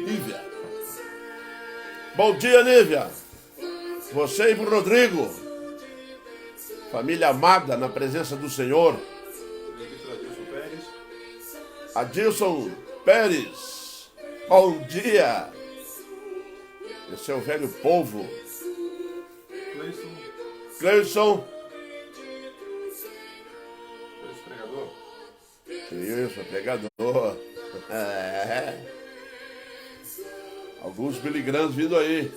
Nívia. Bom dia, Nívia. Você e pro Rodrigo. Família amada na presença do Senhor. Adilson Pérez. Bom dia. Esse é o velho povo. Cleison. Isso, pregador. Alguns Billy Grahams vindo aí.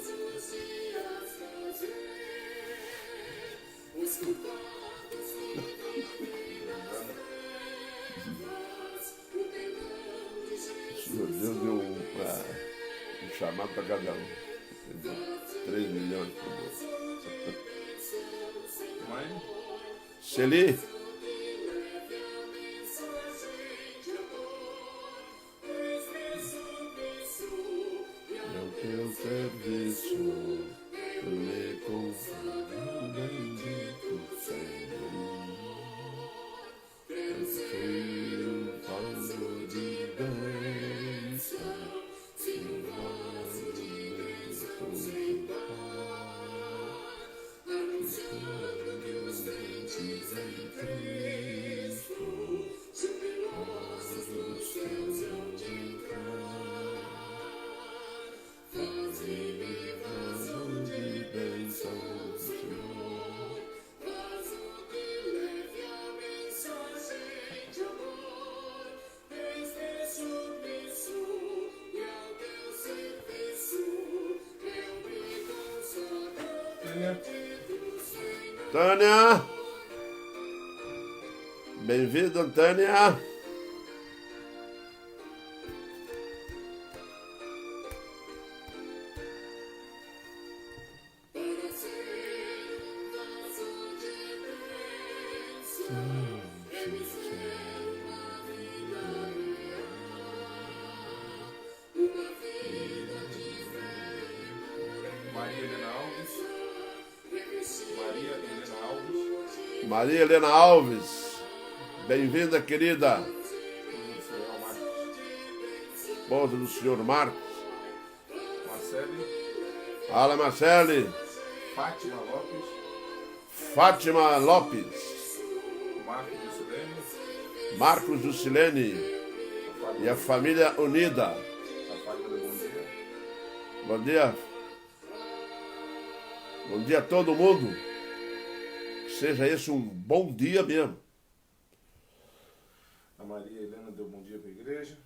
Deus deu um chamado para cada um. 3 milhões por mês. Celi. Teu serviço me confio, bendito Senhor. Eu fui um valor de bênção, Tânia, bem-vinda, Tânia. Maria Helena Alves, bem-vinda, querida. Esposa do senhor Marcos. Fala, Marcele. Fátima Lopes. Marcos Jusilene. E a família unida. Bom dia. Bom dia a todo mundo. Seja esse um bom dia mesmo. A Maria Helena deu bom dia para a igreja.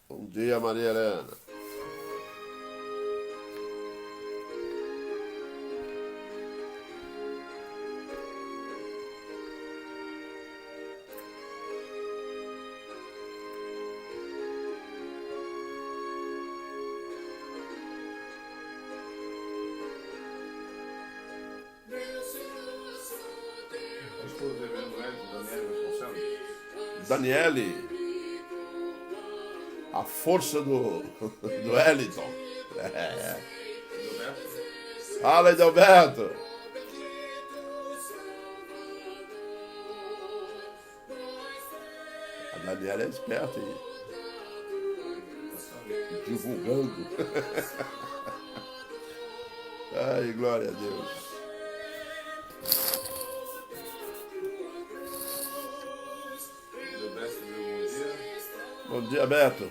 Bom dia, Maria Helena. Daniele, a força do Wellington. Fala, Edelberto. A Daniela é esperta aí. Divulgando. Ai, glória a Deus. Bom dia, Beto.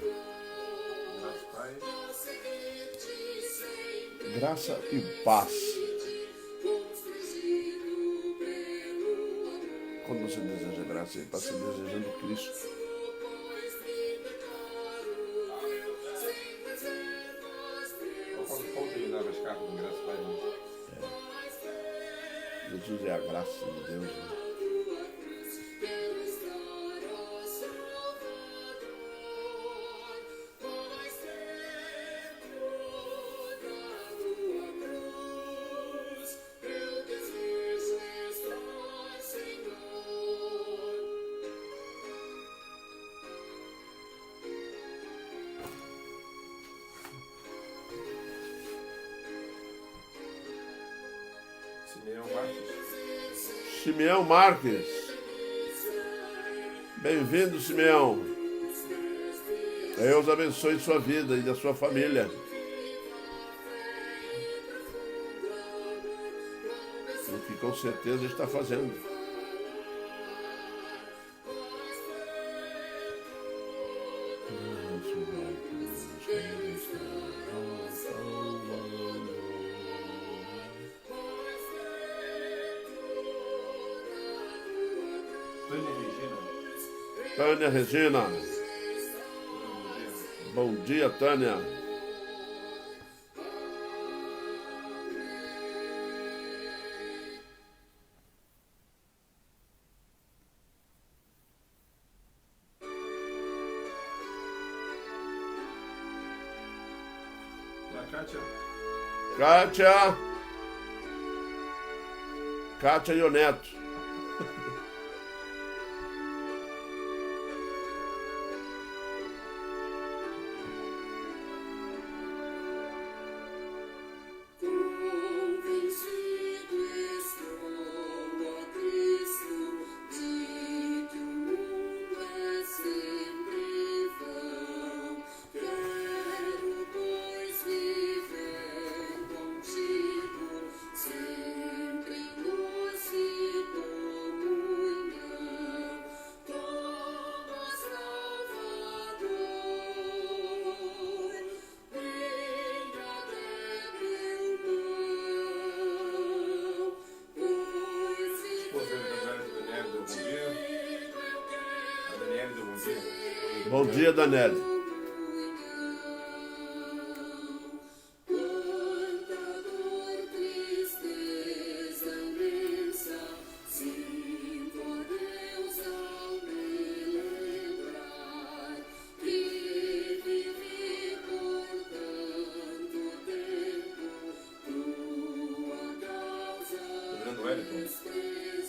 Graça e paz. Quando você deseja graça e paz, você está desejando Cristo. Jesus é a graça de Deus. Né? Simeão Marques. Bem-vindo, Simeão. Deus abençoe sua vida e da sua família. O que com certeza está fazendo. Tânia Regina. Bom dia, Tânia. Kátia e o Neto. Bom dia, Daniele.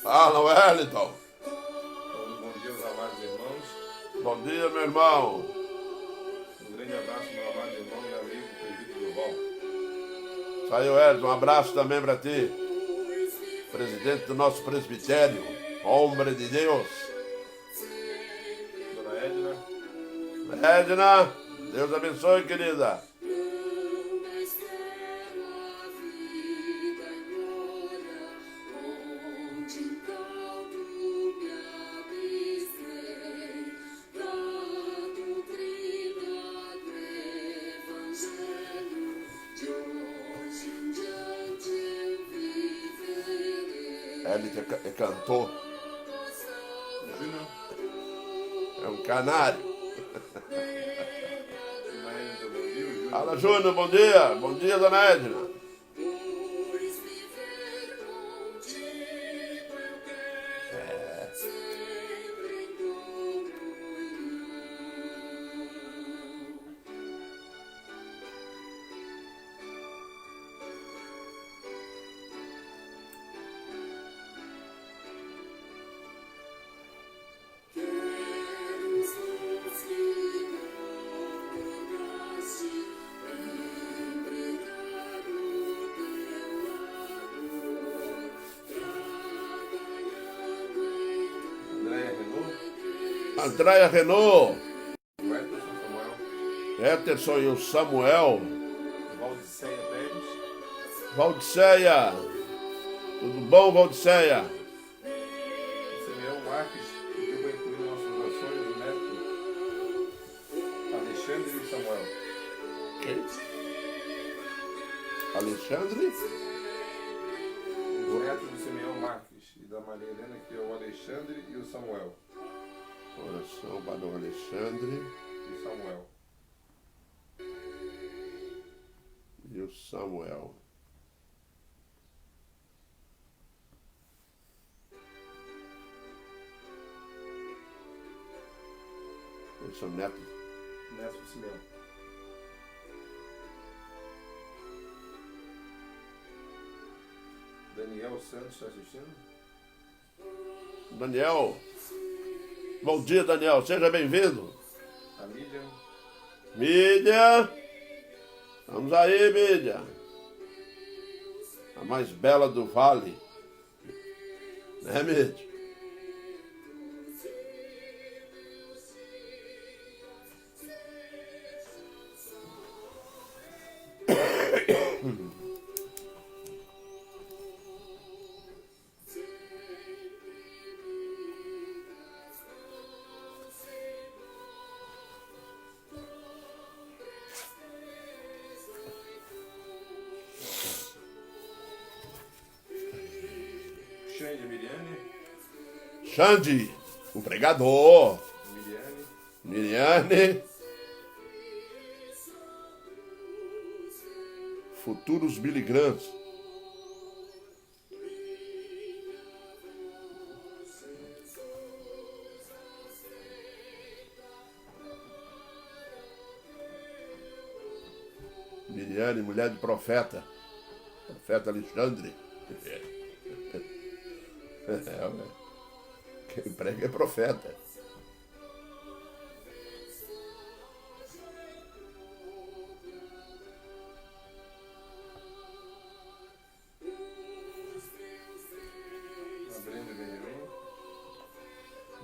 Fala, Wellington. Bom dia aos amados irmãos. Bom dia, meu irmão. Um grande abraço, meu amado irmão e amigo Presbítero Durval. Saiu, Wellington. Um abraço também para ti. Presidente do nosso presbitério. Homem de Deus. Dona Edna. Edna, Deus abençoe, querida. Ele é cantor. É um canário. Fala, Júnior, bom dia. Bom dia, Dona Edna. Andréia Renault, Eterson e o Samuel, Valdiceia, tudo bom, Valdiceia? Simeão Marques, que vai incluir nossas orações, o neto Alexandre e Samuel. Quem? Alexandre? O neto do Simeão Marques e da Maria Helena, que é o Alexandre e o Samuel. Oração para o Alexandre E Samuel. e o Samuel. Esse é o neto. Neto do Simeão. Daniel Santos está assistindo? Daniel. Bom dia, Daniel. Seja bem-vindo. A Mídia. Mídia. Vamos aí, Mídia. A mais bela do vale. Né, Mídia? Xande, o pregador. Miriane. Futuros Billy Grahams. Miriane, mulher de profeta. Profeta Alexandre. Quem prega é profeta.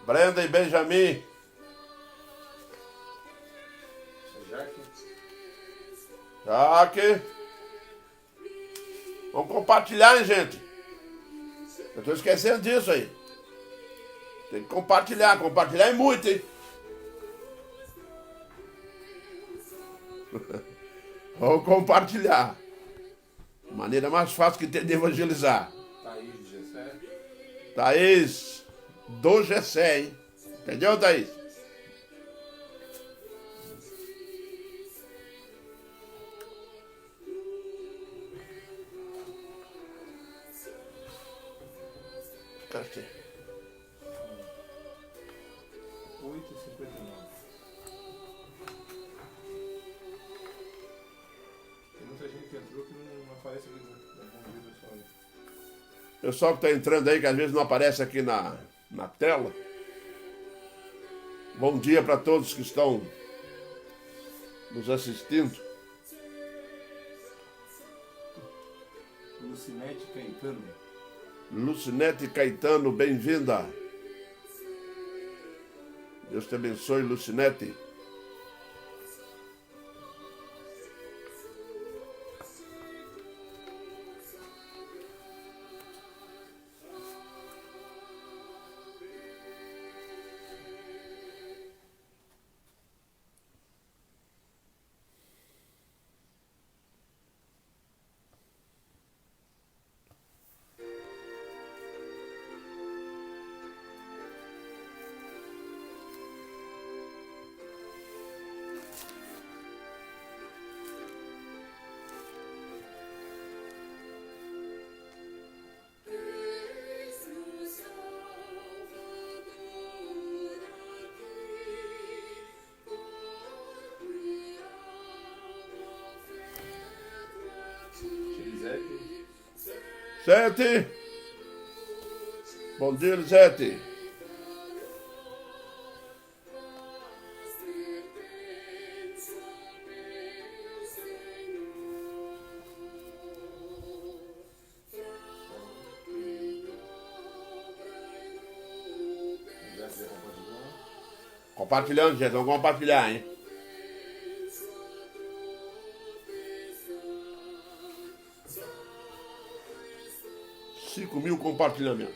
Brenda e Benjamin. Jaque. Vamos compartilhar, hein, gente? Eu tô esquecendo disso aí. Tem que compartilhar e muito, hein? Vamos compartilhar. Maneira mais fácil que tem de evangelizar. Thaís do Gessé, hein? Entendeu, Thaís? Cadê? 8h59. Tem muita gente que entrou que não aparece aqui no pessoal. Pessoal que está entrando aí, que às vezes não aparece aqui na tela. Bom dia para todos que estão nos assistindo. Lucinete Caetano. Lucinete Caetano, bem-vinda. Deus te abençoe, Lucinete. Sete. Bom dia, Elisete. Compartilhando, gente. Vamos compartilhar, hein? Mil compartilhamentos.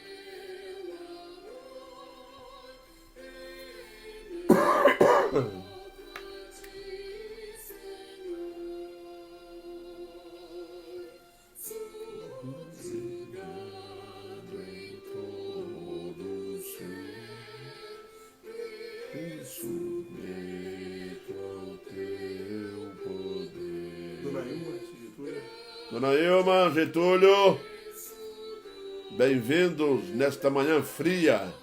Dona Ilma, Getúlio, bem-vindos nesta manhã fria.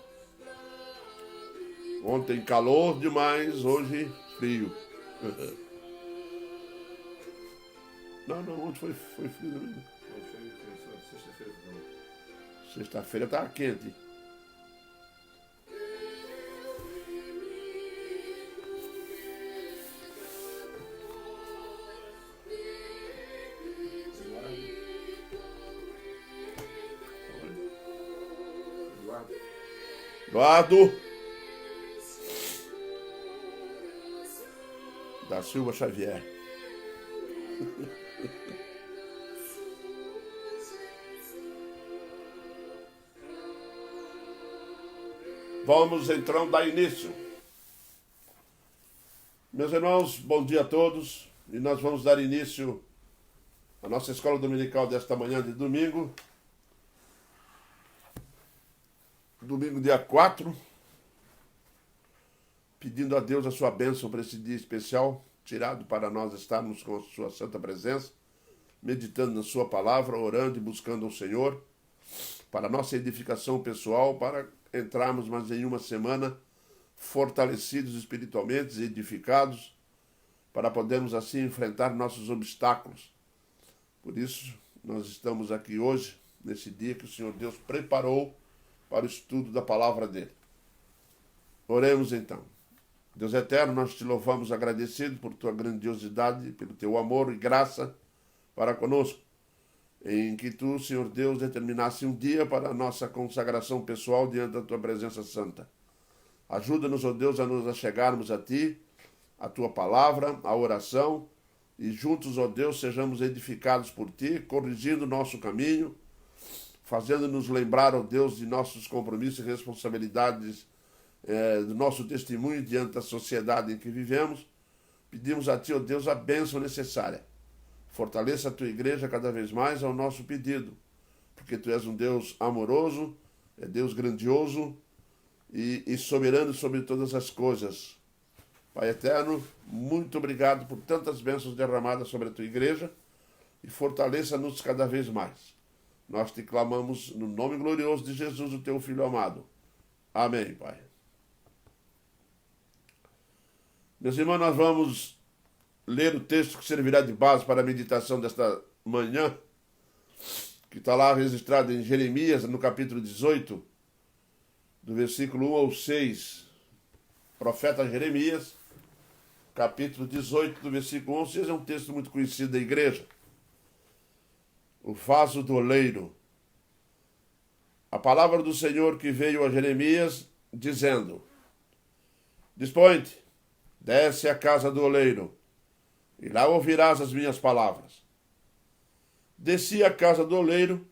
Ontem calor demais, hoje frio. Não, ontem foi frio também. Sexta-feira estava quente. Eduardo da Silva Xavier. Vamos então dar início. Meus irmãos, bom dia a todos. E nós vamos dar início à nossa escola dominical desta manhã de domingo. Domingo, dia 4. Pedindo a Deus a sua bênção para esse dia especial, tirado para nós estarmos com a sua santa presença, meditando na sua palavra, orando e buscando o Senhor, para a nossa edificação pessoal, para entrarmos mais em uma semana fortalecidos espiritualmente, edificados, para podermos assim enfrentar nossos obstáculos. Por isso, nós estamos aqui hoje, nesse dia que o Senhor Deus preparou para o estudo da palavra dele. Oremos então. Deus eterno, nós te louvamos agradecido por tua grandiosidade, pelo teu amor e graça para conosco, em que tu, Senhor Deus, determinasse um dia para a nossa consagração pessoal diante da tua presença santa. Ajuda-nos, ó Deus, a nos achegarmos a ti, a tua palavra, a oração, e juntos, ó Deus, sejamos edificados por ti, corrigindo o nosso caminho, fazendo-nos lembrar, ó Deus, de nossos compromissos e responsabilidades, do nosso testemunho diante da sociedade em que vivemos. Pedimos a ti, ó Deus, a bênção necessária. Fortaleça a tua igreja cada vez mais ao nosso pedido, porque tu és um Deus amoroso, é Deus grandioso e soberano sobre todas as coisas. Pai eterno, muito obrigado por tantas bênçãos derramadas sobre a tua igreja e fortaleça-nos cada vez mais. Nós te clamamos no nome glorioso de Jesus, o teu Filho amado. Amém, Pai. Meus irmãos, nós vamos ler o texto que servirá de base para a meditação desta manhã, que está lá registrado em Jeremias, no capítulo 18, do versículo 1 ao 6. Profeta Jeremias, capítulo 18, do versículo 1 ao 6, é um texto muito conhecido da igreja. O vaso do oleiro. A palavra do Senhor que veio a Jeremias, dizendo: Dispõe-te, desce à casa do oleiro, e lá ouvirás as minhas palavras. Desci à casa do oleiro,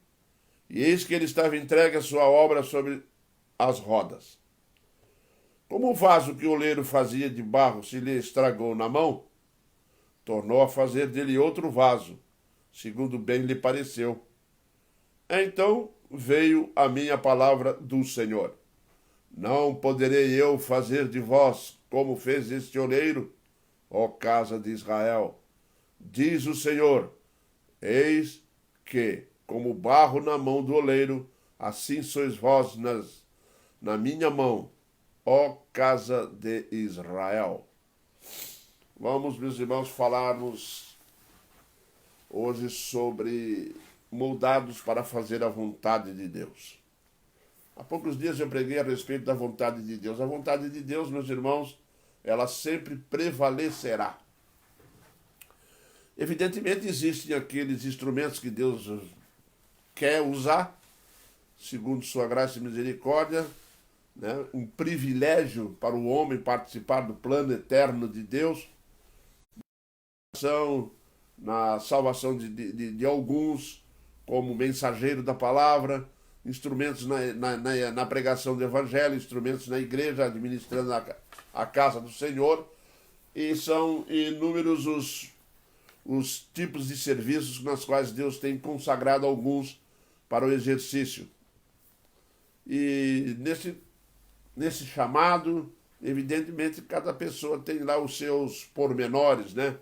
e eis que ele estava entregue a sua obra sobre as rodas. Como o vaso que o oleiro fazia de barro se lhe estragou na mão, tornou a fazer dele outro vaso, segundo bem lhe pareceu. Então veio a minha palavra do Senhor: Não poderei eu fazer de vós como fez este oleiro, ó casa de Israel? Diz o Senhor: Eis que, como barro na mão do oleiro, assim sois vós na minha mão, ó casa de Israel. Vamos, meus irmãos, falarmos hoje sobre moldados para fazer a vontade de Deus. Há poucos dias eu preguei a respeito da vontade de Deus. A vontade de Deus, meus irmãos, ela sempre prevalecerá. Evidentemente, existem aqueles instrumentos que Deus quer usar, segundo sua graça e misericórdia, né? Um privilégio para o homem participar do plano eterno de Deus, na salvação de alguns, como mensageiro da palavra, instrumentos na pregação do evangelho, instrumentos na igreja, administrando a casa do Senhor, e são inúmeros os tipos de serviços nas quais Deus tem consagrado alguns para o exercício. E nesse chamado, evidentemente, cada pessoa tem lá os seus pormenores, né?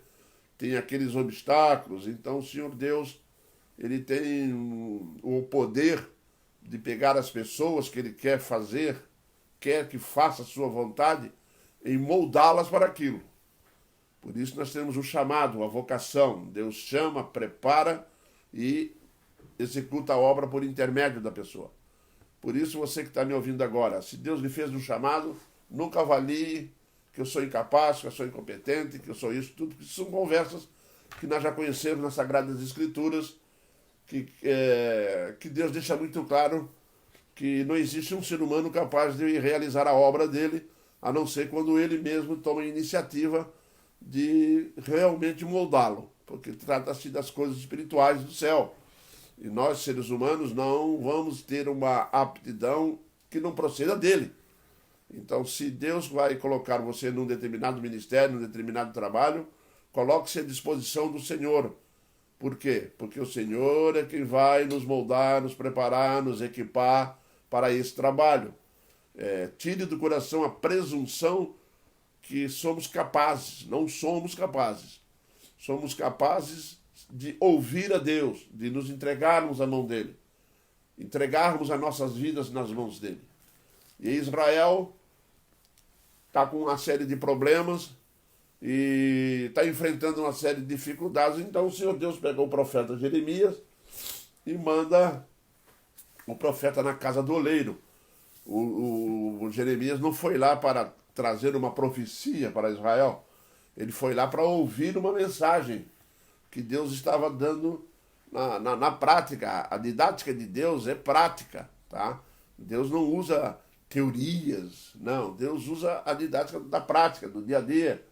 Tem aqueles obstáculos. Então o Senhor Deus, ele tem o poder de pegar as pessoas que ele quer que faça a sua vontade, e moldá-las para aquilo. Por isso nós temos o chamado, a vocação. Deus chama, prepara e executa a obra por intermédio da pessoa. Por isso, você que está me ouvindo agora, se Deus lhe fez um chamado, nunca avalie que eu sou incapaz, que eu sou incompetente, que eu sou isso, tudo, porque são conversas que nós já conhecemos nas Sagradas Escrituras, que Deus deixa muito claro que não existe um ser humano capaz de realizar a obra dele, a não ser quando ele mesmo toma a iniciativa de realmente moldá-lo, porque trata-se das coisas espirituais do céu. E nós, seres humanos, não vamos ter uma aptidão que não proceda dele. Então, se Deus vai colocar você num determinado ministério, num determinado trabalho, coloque-se à disposição do Senhor. Por quê? Porque o Senhor é quem vai nos moldar, nos preparar, nos equipar para esse trabalho. Tire do coração a presunção que somos capazes. Não somos capazes. Somos capazes de ouvir a Deus, de nos entregarmos à mão dele, entregarmos as nossas vidas nas mãos dele. E Israel está com uma série de problemas e está enfrentando uma série de dificuldades. Então o Senhor Deus pegou o profeta Jeremias e manda o profeta na casa do oleiro. O Jeremias não foi lá para trazer uma profecia para Israel. Ele foi lá para ouvir uma mensagem que Deus estava dando na prática. A didática de Deus é prática, tá? Deus não usa teorias, não. Deus usa a didática da prática, do dia a dia.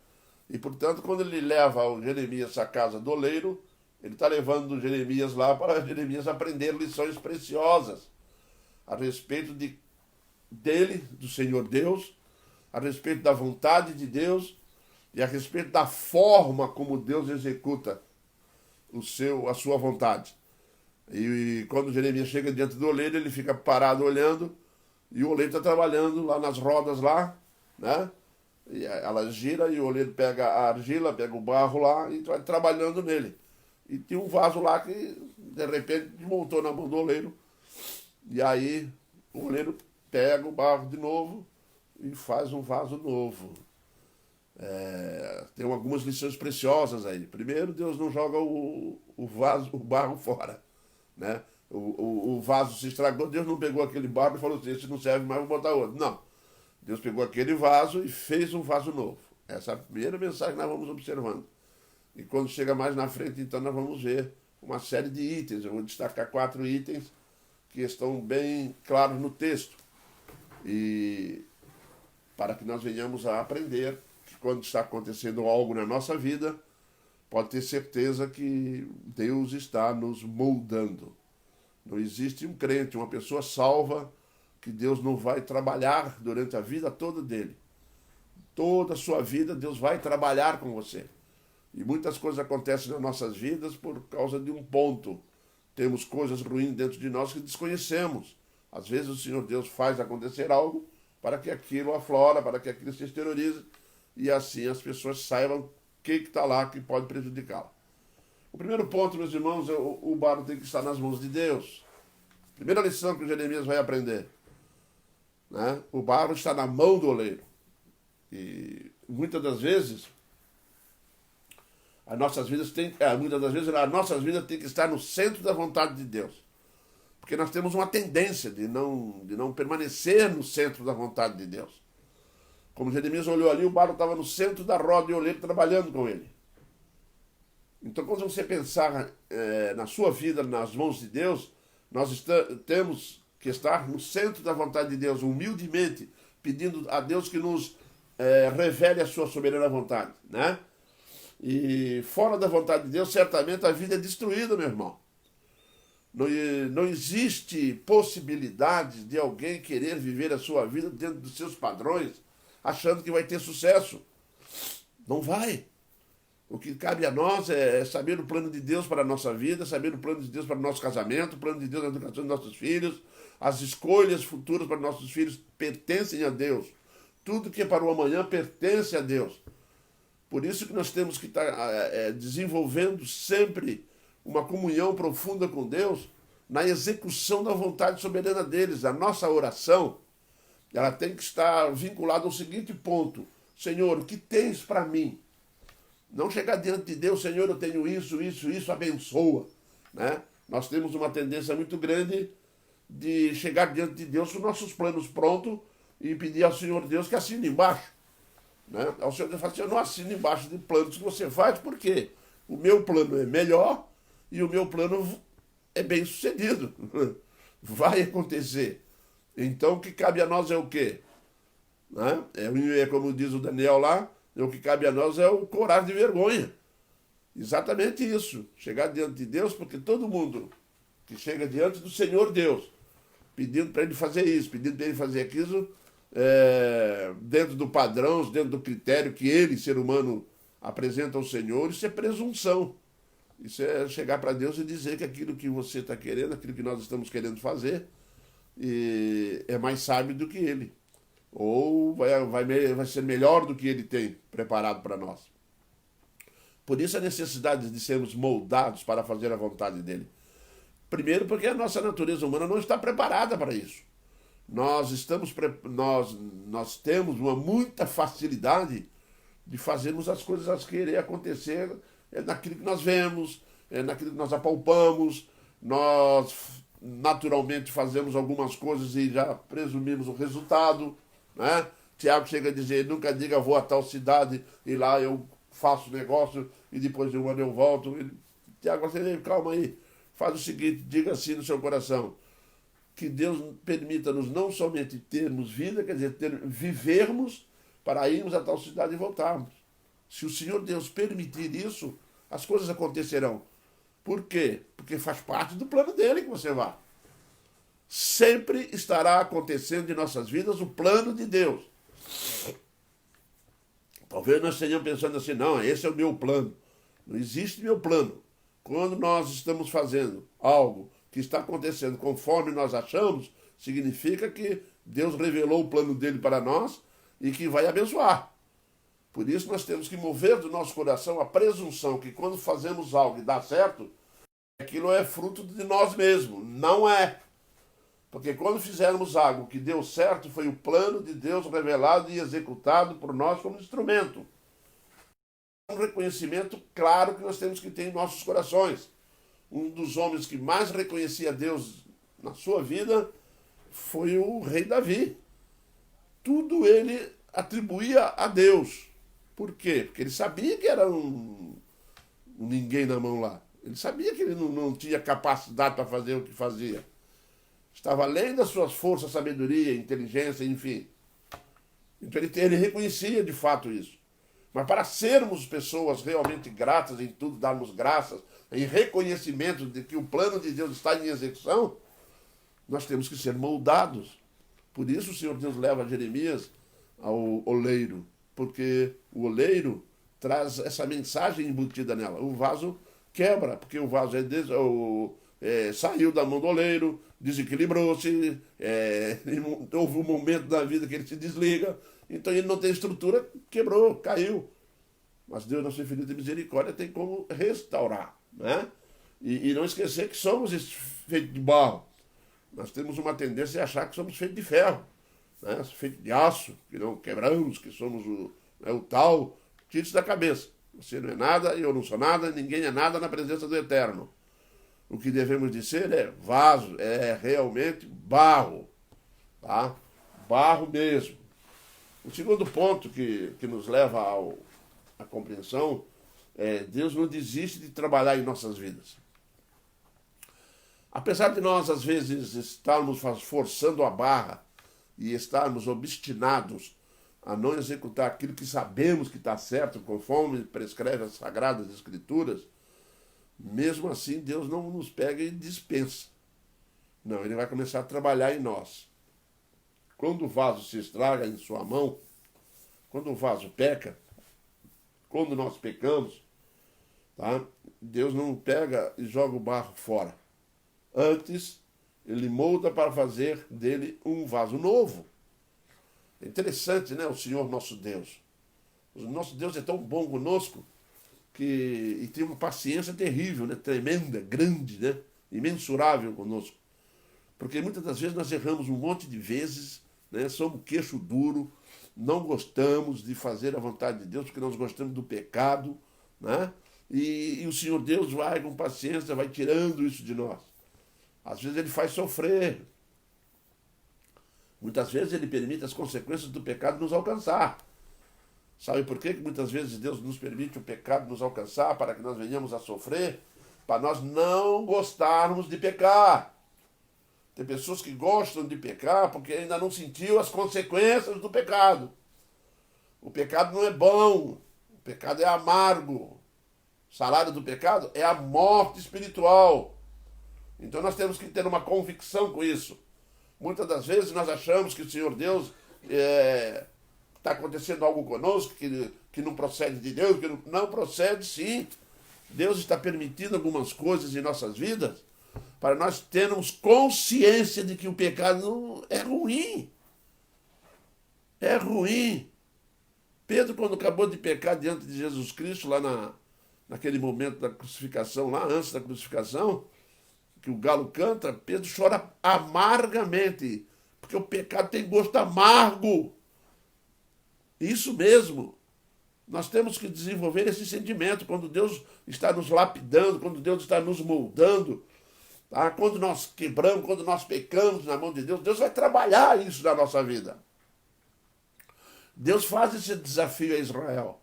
E, portanto, quando ele leva o Jeremias à casa do oleiro, ele está levando o Jeremias lá para Jeremias aprender lições preciosas a respeito dele, do Senhor Deus, a respeito da vontade de Deus e a respeito da forma como Deus executa a sua vontade. E quando Jeremias chega diante do oleiro, ele fica parado olhando, e o oleiro está trabalhando lá nas rodas lá, né? E ela gira e o oleiro pega a argila, pega o barro lá e vai trabalhando nele. E tinha um vaso lá que, de repente, desmontou na mão do oleiro. E aí o oleiro pega o barro de novo e faz um vaso novo. Tem algumas lições preciosas aí. Primeiro, Deus não joga o barro fora, né? O vaso se estragou, Deus não pegou aquele barro e falou assim, esse não serve mais, vou botar outro. Não. Deus pegou aquele vaso e fez um vaso novo. Essa é a primeira mensagem que nós vamos observando. E quando chega mais na frente, então, nós vamos ver uma série de itens. Eu vou destacar 4 itens que estão bem claros no texto. E para que nós venhamos a aprender que quando está acontecendo algo na nossa vida, pode ter certeza que Deus está nos moldando. Não existe um crente, uma pessoa salva, que Deus não vai trabalhar durante a vida toda dele. Toda a sua vida, Deus vai trabalhar com você. E muitas coisas acontecem nas nossas vidas por causa de um ponto. Temos coisas ruins dentro de nós que desconhecemos. Às vezes o Senhor Deus faz acontecer algo para que aquilo aflora, para que aquilo se exteriorize, e assim as pessoas saibam o que está lá que pode prejudicá-la. O primeiro ponto, meus irmãos, o barro tem que estar nas mãos de Deus. Primeira lição que o Jeremias vai aprender, né? O barro está na mão do oleiro. E muitas das vezes a nossas vidas tem que estar no centro da vontade de Deus. Porque nós temos uma tendência de não permanecer no centro da vontade de Deus. Como Jeremias olhou ali, o barro estava no centro da roda e o oleiro trabalhando com ele. Então, quando você pensar na sua vida, nas mãos de Deus, nós temos que estar no centro da vontade de Deus, humildemente, pedindo a Deus que nos revele a sua soberana vontade, né? E fora da vontade de Deus, certamente a vida é destruída, meu irmão. Não existe possibilidade de alguém querer viver a sua vida dentro dos seus padrões, achando que vai ter sucesso. Não vai. O que cabe a nós é saber o plano de Deus para a nossa vida, saber o plano de Deus para o nosso casamento, o plano de Deus na educação dos nossos filhos. As escolhas futuras para nossos filhos pertencem a Deus. Tudo que é para o amanhã pertence a Deus. Por isso que nós temos que estar desenvolvendo sempre uma comunhão profunda com Deus na execução da vontade soberana deles. A nossa oração, ela tem que estar vinculada ao seguinte ponto: Senhor, o que tens para mim? Não chegar diante de Deus, Senhor, eu tenho isso, abençoa, né? Nós temos uma tendência muito grande de chegar diante de Deus com nossos planos prontos e pedir ao Senhor Deus que assine embaixo, né? Ao Senhor Deus fala assim, eu não assino embaixo de planos que você faz, porque o meu plano é melhor e o meu plano é bem sucedido. Vai acontecer. Então o que cabe a nós é o quê? Né? É como diz o Daniel lá, o que cabe a nós é o corar de vergonha. Exatamente isso. Chegar diante de Deus, porque todo mundo que chega diante do Senhor Deus, pedindo para ele fazer isso, pedindo para ele fazer aquilo, dentro do padrão, dentro do critério que ele, ser humano, apresenta ao Senhor. Isso é presunção. Isso é chegar para Deus e dizer que aquilo que você está querendo, aquilo que nós estamos querendo fazer, é mais sábio do que ele. Ou vai ser melhor do que ele tem preparado para nós. Por isso a necessidade de sermos moldados para fazer a vontade dele. Primeiro porque a nossa natureza humana não está preparada para isso. Nós temos uma muita facilidade de fazermos as coisas a querer acontecer naquilo que nós vemos, naquilo que nós apalpamos. Nós naturalmente fazemos algumas coisas e já presumimos o resultado, né? Tiago chega a dizer, nunca diga vou a tal cidade e lá eu faço negócio e depois de um ano eu volto. Tiago, você calma aí, faz o seguinte, diga assim no seu coração, que Deus permita-nos não somente termos vida, quer dizer, vivermos para irmos a tal cidade e voltarmos. Se o Senhor Deus permitir isso, as coisas acontecerão. Por quê? Porque faz parte do plano dele que você vá. Sempre estará acontecendo em nossas vidas o plano de Deus. Talvez nós estejamos pensando assim, não, esse é o meu plano. Não existe meu plano. Quando nós estamos fazendo algo que está acontecendo conforme nós achamos, significa que Deus revelou o plano dele para nós e que vai abençoar. Por isso nós temos que mover do nosso coração a presunção que quando fazemos algo e dá certo, aquilo é fruto de nós mesmos. Não é. Porque quando fizermos algo que deu certo, foi o plano de Deus revelado e executado por nós como instrumento. Um reconhecimento claro que nós temos que ter em nossos corações. Um dos homens que mais reconhecia Deus na sua vida foi o rei Davi. Tudo ele atribuía a Deus. Por quê? Porque ele sabia que era um ninguém na mão lá. Ele sabia que ele não tinha capacidade para fazer o que fazia. Estava além das suas forças, sabedoria, inteligência, enfim. Então ele reconhecia de fato isso. Mas para sermos pessoas realmente gratas em tudo, darmos graças, em reconhecimento de que o plano de Deus está em execução, nós temos que ser moldados. Por isso o Senhor Deus leva Jeremias ao oleiro, porque o oleiro traz essa mensagem embutida nela. O vaso quebra, porque o vaso saiu da mão do oleiro, desequilibrou-se, houve um momento da vida que ele se desliga, então ele não tem estrutura, quebrou, caiu. Mas Deus, na sua infinita misericórdia, tem como restaurar, né? E não esquecer que somos feitos de barro. Nós temos uma tendência a achar que somos feitos de ferro, né? Feitos de aço, que não quebramos, que somos o tal. Tire isso da cabeça. Você não é nada, eu não sou nada, ninguém é nada na presença do Eterno. O que devemos de ser é vaso, é realmente barro, tá? Barro mesmo. O segundo ponto que nos leva à compreensão é Deus não desiste de trabalhar em nossas vidas. Apesar de nós, às vezes, estarmos forçando a barra e estarmos obstinados a não executar aquilo que sabemos que está certo, conforme prescreve as Sagradas Escrituras, mesmo assim Deus não nos pega e dispensa. Não, Ele vai começar a trabalhar em nós. Quando o vaso se estraga em sua mão, quando o vaso peca, quando nós pecamos, tá? Deus não pega e joga o barro fora. Antes, Ele molda para fazer dele um vaso novo. É interessante, né? O Senhor nosso Deus. O nosso Deus é tão bom conosco e tem uma paciência terrível, né? Tremenda, grande, né? Imensurável conosco. Porque muitas das vezes nós erramos um monte de vezes, né? Somos queixo duro, não gostamos de fazer a vontade de Deus porque nós gostamos do pecado, né? E o Senhor Deus vai com paciência, vai tirando isso de nós. Às vezes Ele faz sofrer. Muitas vezes Ele permite as consequências do pecado nos alcançar. Sabe por quê que muitas vezes Deus nos permite o pecado nos alcançar para que nós venhamos a sofrer? Para nós não gostarmos de pecar. Tem pessoas que gostam de pecar porque ainda não sentiu as consequências do pecado. O pecado não é bom. O pecado é amargo. O salário do pecado é a morte espiritual. Então nós temos que ter uma convicção com isso. Muitas das vezes nós achamos que o Senhor Deus, está acontecendo algo conosco que não procede de Deus, que não procede, sim. Deus está permitindo algumas coisas em nossas vidas para nós termos consciência de que o pecado é ruim. É ruim. Pedro, quando acabou de pecar diante de Jesus Cristo, lá naquele momento da crucificação, lá antes da crucificação, que o galo canta, Pedro chora amargamente, porque o pecado tem gosto amargo. Isso mesmo. Nós temos que desenvolver esse sentimento quando Deus está nos lapidando, quando Deus está nos moldando, tá? Quando nós quebramos, quando nós pecamos na mão de Deus, Deus vai trabalhar isso na nossa vida. Deus faz esse desafio a Israel.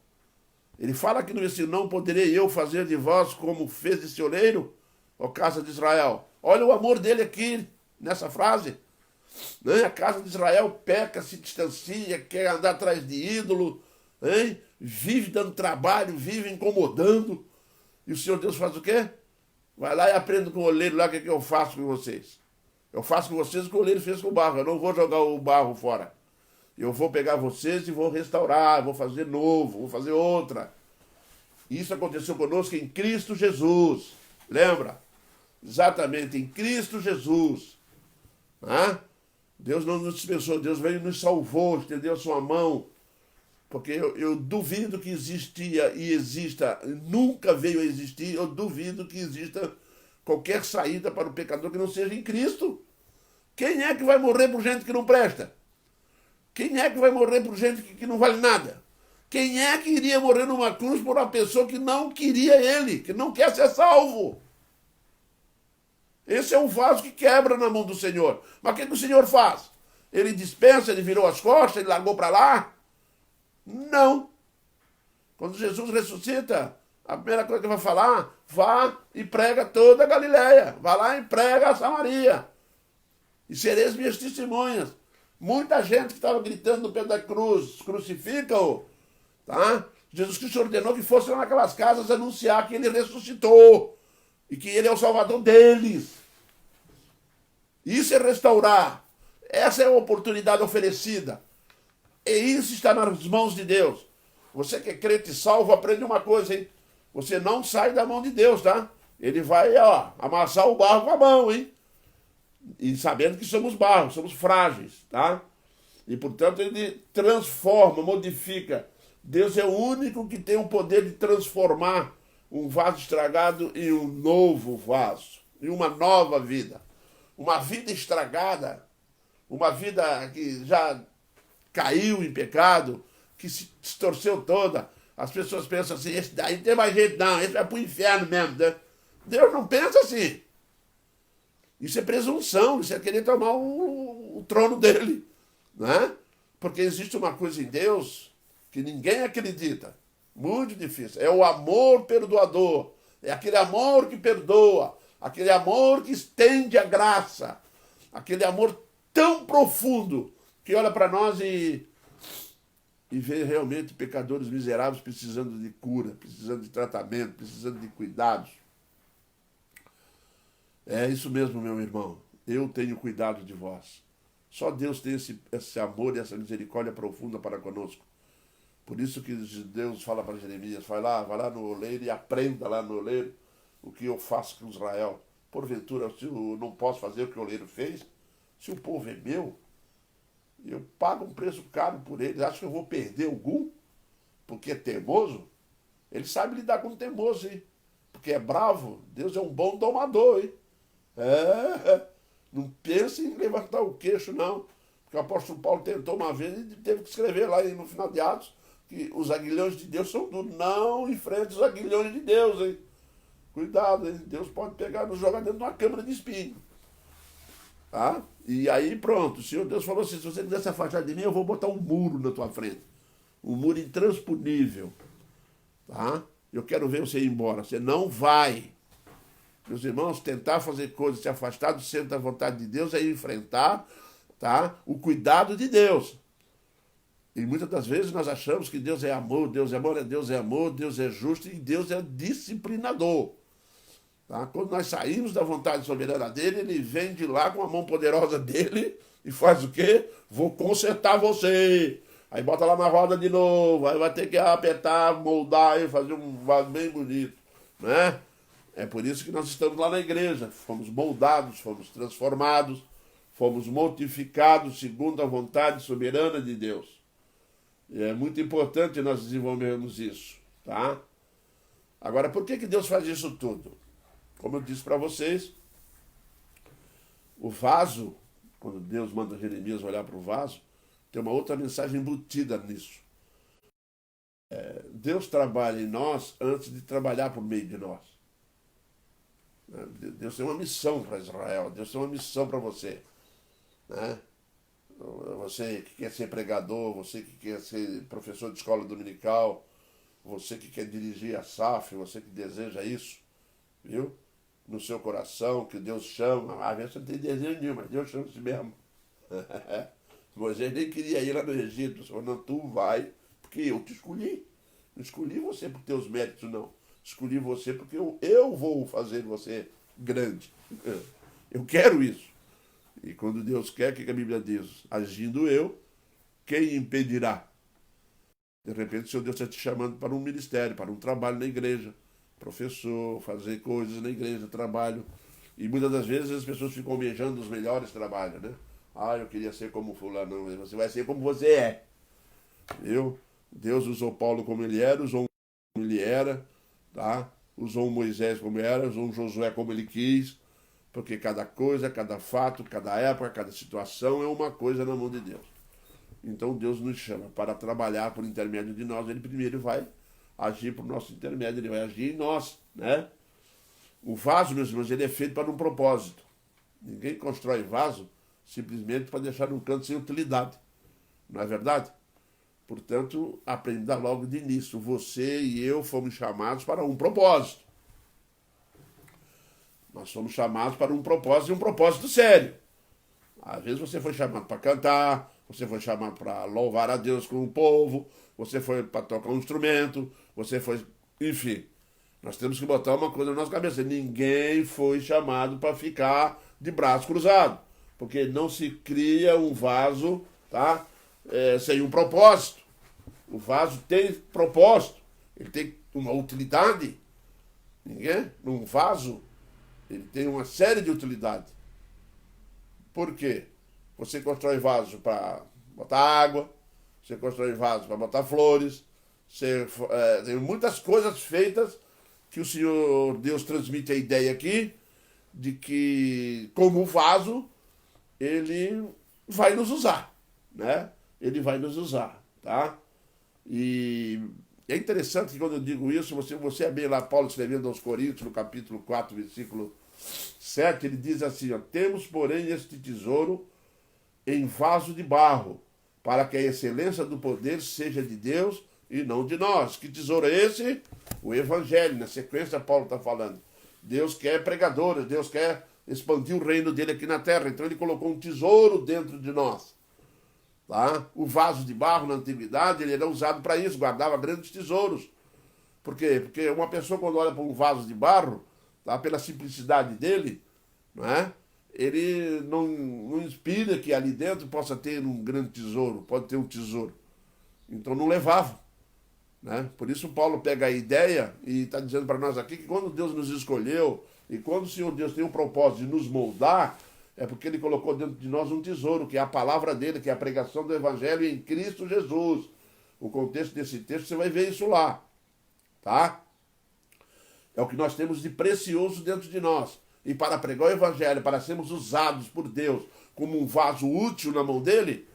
Ele fala aqui no versículo: não poderei eu fazer de vós como fez esse oleiro, ó casa de Israel. Olha o amor dele aqui, nessa frase. Né? A casa de Israel peca, se distancia, quer andar atrás de ídolo, hein? Vive dando trabalho, vive incomodando. E o Senhor Deus faz o quê? Vai lá e aprenda com o oleiro lá o que eu faço com vocês. Eu faço com vocês o que o oleiro fez com o barro. Eu não vou jogar o barro fora. Eu vou pegar vocês e vou restaurar, vou fazer novo, vou fazer outra. Isso aconteceu conosco em Cristo Jesus. Lembra? Exatamente, em Cristo Jesus. Ah? Deus não nos dispensou, Deus veio e nos salvou, estendeu a sua mão. Porque eu duvido que existia e exista, nunca veio a existir, eu duvido que exista qualquer saída para o pecador que não seja em Cristo. Quem é que vai morrer por gente que não presta? Quem é que vai morrer por gente que não vale nada? Quem é que iria morrer numa cruz por uma pessoa que não queria ele, que não quer ser salvo? Esse é um vaso que quebra na mão do Senhor. Mas o que o Senhor faz? Ele dispensa, ele virou as costas, ele largou para lá? Não. Quando Jesus ressuscita, a primeira coisa que ele vai falar: vá e prega toda a Galileia. Vá lá e prega a Samaria. E sereis minhas testemunhas. Muita gente que estava gritando no pé da cruz: crucifica-o. Tá? Jesus Cristo ordenou que fossem naquelas casas anunciar que ele ressuscitou e que ele é o Salvador deles. Isso é restaurar. Essa é a oportunidade oferecida. E isso está nas mãos de Deus. Você que é crente salvo, aprende uma coisa, hein? Você não sai da mão de Deus, tá? Ele vai, amassar o barro com a mão, hein? E sabendo que somos barro, somos frágeis, tá? E, portanto, ele transforma, modifica. Deus é o único que tem o poder de transformar um vaso estragado em um novo vaso, em uma nova vida. Uma vida estragada, uma vida que já caiu em pecado, que se distorceu toda. As pessoas pensam assim: esse daí não tem mais jeito não, esse vai para o inferno mesmo, né? Deus não pensa assim. Isso é presunção, isso é querer tomar o trono dele, né? Porque existe uma coisa em Deus que ninguém acredita, muito difícil, é o amor perdoador, é aquele amor que perdoa, aquele amor que estende a graça, aquele amor tão profundo que olha para nós e vê realmente pecadores miseráveis precisando de cura, precisando de tratamento, precisando de cuidados. É isso mesmo, meu irmão. Eu tenho cuidado de vós. Só Deus tem esse amor e essa misericórdia profunda para conosco. Por isso que Deus fala para Jeremias: vai lá no oleiro e aprenda lá no oleiro o que eu faço com Israel. Porventura, se eu não posso fazer o que o oleiro fez, se o povo é meu, eu pago um preço caro por eles. Acho que eu vou perder algum porque é teimoso? Ele sabe lidar com teimoso, hein? Porque é bravo. Deus é um bom domador, hein? Não pense em levantar o queixo, não. Porque o apóstolo Paulo tentou uma vez e teve que escrever lá no final de Atos que os aguilhões de Deus são duros. Não enfrente os aguilhões de Deus, hein? Cuidado, hein? Deus pode pegar e nos jogar dentro de uma câmara de espinho. Tá? E aí pronto, o Senhor Deus falou assim: se você quiser se afastar de mim, eu vou botar um muro na tua frente. Um muro intransponível. Tá? Eu quero ver você ir embora. Você não vai. Meus irmãos, tentar fazer coisas, se afastar do centro da vontade de Deus é enfrentar, tá, o cuidado de Deus. E muitas das vezes nós achamos que Deus é amor, Deus é amor, Deus é amor, Deus é justo e Deus é disciplinador. Tá? Quando nós saímos da vontade soberana dele, ele vem de lá com a mão poderosa dele, e faz o quê? Vou consertar você. Aí bota lá na roda de novo, aí vai ter que apertar, moldar e fazer um vaso bem bonito, né? É por isso que nós estamos lá na igreja. Fomos moldados, fomos transformados, fomos mortificados segundo a vontade soberana de Deus. E é muito importante nós desenvolvermos isso, tá? Agora, por que Deus faz isso tudo? Como eu disse para vocês, o vaso, quando Deus manda Jeremias olhar para o vaso, tem uma outra mensagem embutida nisso. Deus trabalha em nós antes de trabalhar por meio de nós. Deus tem uma missão para Israel, Deus tem uma missão para você, né? Você que quer ser pregador, você que quer ser professor de escola dominical, você que quer dirigir a SAF, você que deseja isso, viu? No seu coração, que Deus chama. Às vezes você não tem desejo nenhum, mas Deus chama-se mesmo. Moisés nem queria ir lá no Egito, falou, não, tu vai, porque eu te escolhi. Não escolhi você por teus méritos, não. Escolhi você porque eu vou fazer você grande. Eu quero isso. E quando Deus quer, o que a Bíblia diz? Agindo eu, quem impedirá? De repente, o Senhor Deus está te chamando para um ministério, para um trabalho na igreja. Professor, fazer coisas na igreja, trabalho. E muitas das vezes as pessoas ficam almejando os melhores trabalhos, né? Ah, eu queria ser como fulano. Não, você vai ser como você é. Viu? Deus usou Paulo como ele era, usou como ele era, tá? Usou Moisés como era, usou Josué como ele quis, porque cada coisa, cada fato, cada época, cada situação é uma coisa na mão de Deus. Então Deus nos chama para trabalhar por intermédio de nós. Ele primeiro vai agir por nosso intermédio, ele vai agir em nós, né? O vaso, meus irmãos, ele é feito para um propósito. Ninguém constrói vaso simplesmente para deixar num canto sem utilidade. Não é verdade? Portanto, aprenda logo de início. Você e eu fomos chamados para um propósito. Nós somos chamados para um propósito e um propósito sério. Às vezes você foi chamado para cantar, você foi chamado para louvar a Deus com o povo, você foi para tocar um instrumento, você foi... Enfim, nós temos que botar uma coisa na nossa cabeça. Ninguém foi chamado para ficar de braço cruzado. Porque não se cria um vaso, tá? Sem um propósito. O vaso tem propósito, ele tem uma utilidade. Um vaso, ele tem uma série de utilidades. Por quê? Você constrói vaso para botar água, você constrói vaso para botar flores, tem muitas coisas feitas que o Senhor Deus transmite a ideia aqui de que, como vaso, ele vai nos usar, né? Ele vai nos usar, tá? E é interessante que quando eu digo isso, você é bem lá, Paulo escrevendo aos Coríntios, no capítulo 4, versículo 7, ele diz assim, ó, temos, porém, este tesouro em vaso de barro, para que a excelência do poder seja de Deus e não de nós. Que tesouro é esse? O Evangelho. Na sequência, Paulo está falando. Deus quer pregadores, Deus quer expandir o reino dele aqui na terra. Então ele colocou um tesouro dentro de nós. Tá? O vaso de barro na antiguidade ele era usado para isso, guardava grandes tesouros. Por quê? Porque uma pessoa quando olha para um vaso de barro, tá? Pela simplicidade dele, não é? Ele não inspira que ali dentro possa ter um grande tesouro, pode ter um tesouro. Então não levava. Né? Por isso Paulo pega a ideia e está dizendo para nós aqui que quando Deus nos escolheu e quando o Senhor Deus tem um propósito de nos moldar, é porque ele colocou dentro de nós um tesouro, que é a palavra dele, que é a pregação do Evangelho em Cristo Jesus. O contexto desse texto, você vai ver isso lá. Tá? É o que nós temos de precioso dentro de nós. E para pregar o Evangelho, para sermos usados por Deus como um vaso útil na mão dele,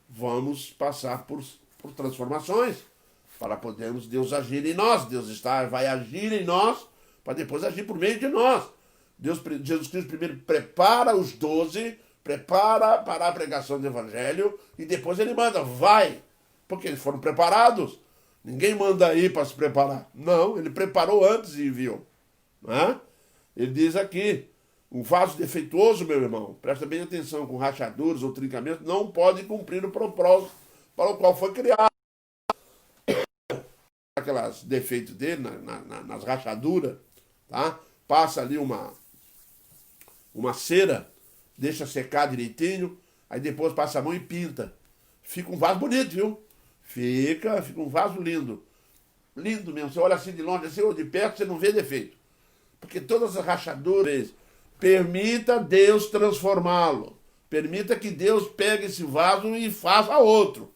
vamos passar por transformações, para podermos Deus agir em nós. Deus vai agir em nós, para depois agir por meio de nós. Jesus Cristo primeiro prepara os 12, prepara para a pregação do Evangelho, e depois ele manda, vai, porque eles foram preparados. Ninguém manda aí para se preparar. Não, ele preparou antes e enviou. Né? Ele diz aqui, um vaso defeituoso, meu irmão, presta bem atenção, com rachaduras ou trincamentos, não pode cumprir o propósito para o qual foi criado. Aqueles defeitos dele, nas rachaduras, tá? Passa ali uma cera, deixa secar direitinho, Aí depois passa a mão e pinta. Fica um vaso bonito, viu? Fica um vaso lindo. Lindo mesmo. Você olha assim de longe, assim, ou de perto, você não vê defeito. Porque todas as rachaduras, permita Deus transformá-lo. Permita que Deus pegue esse vaso e faça outro.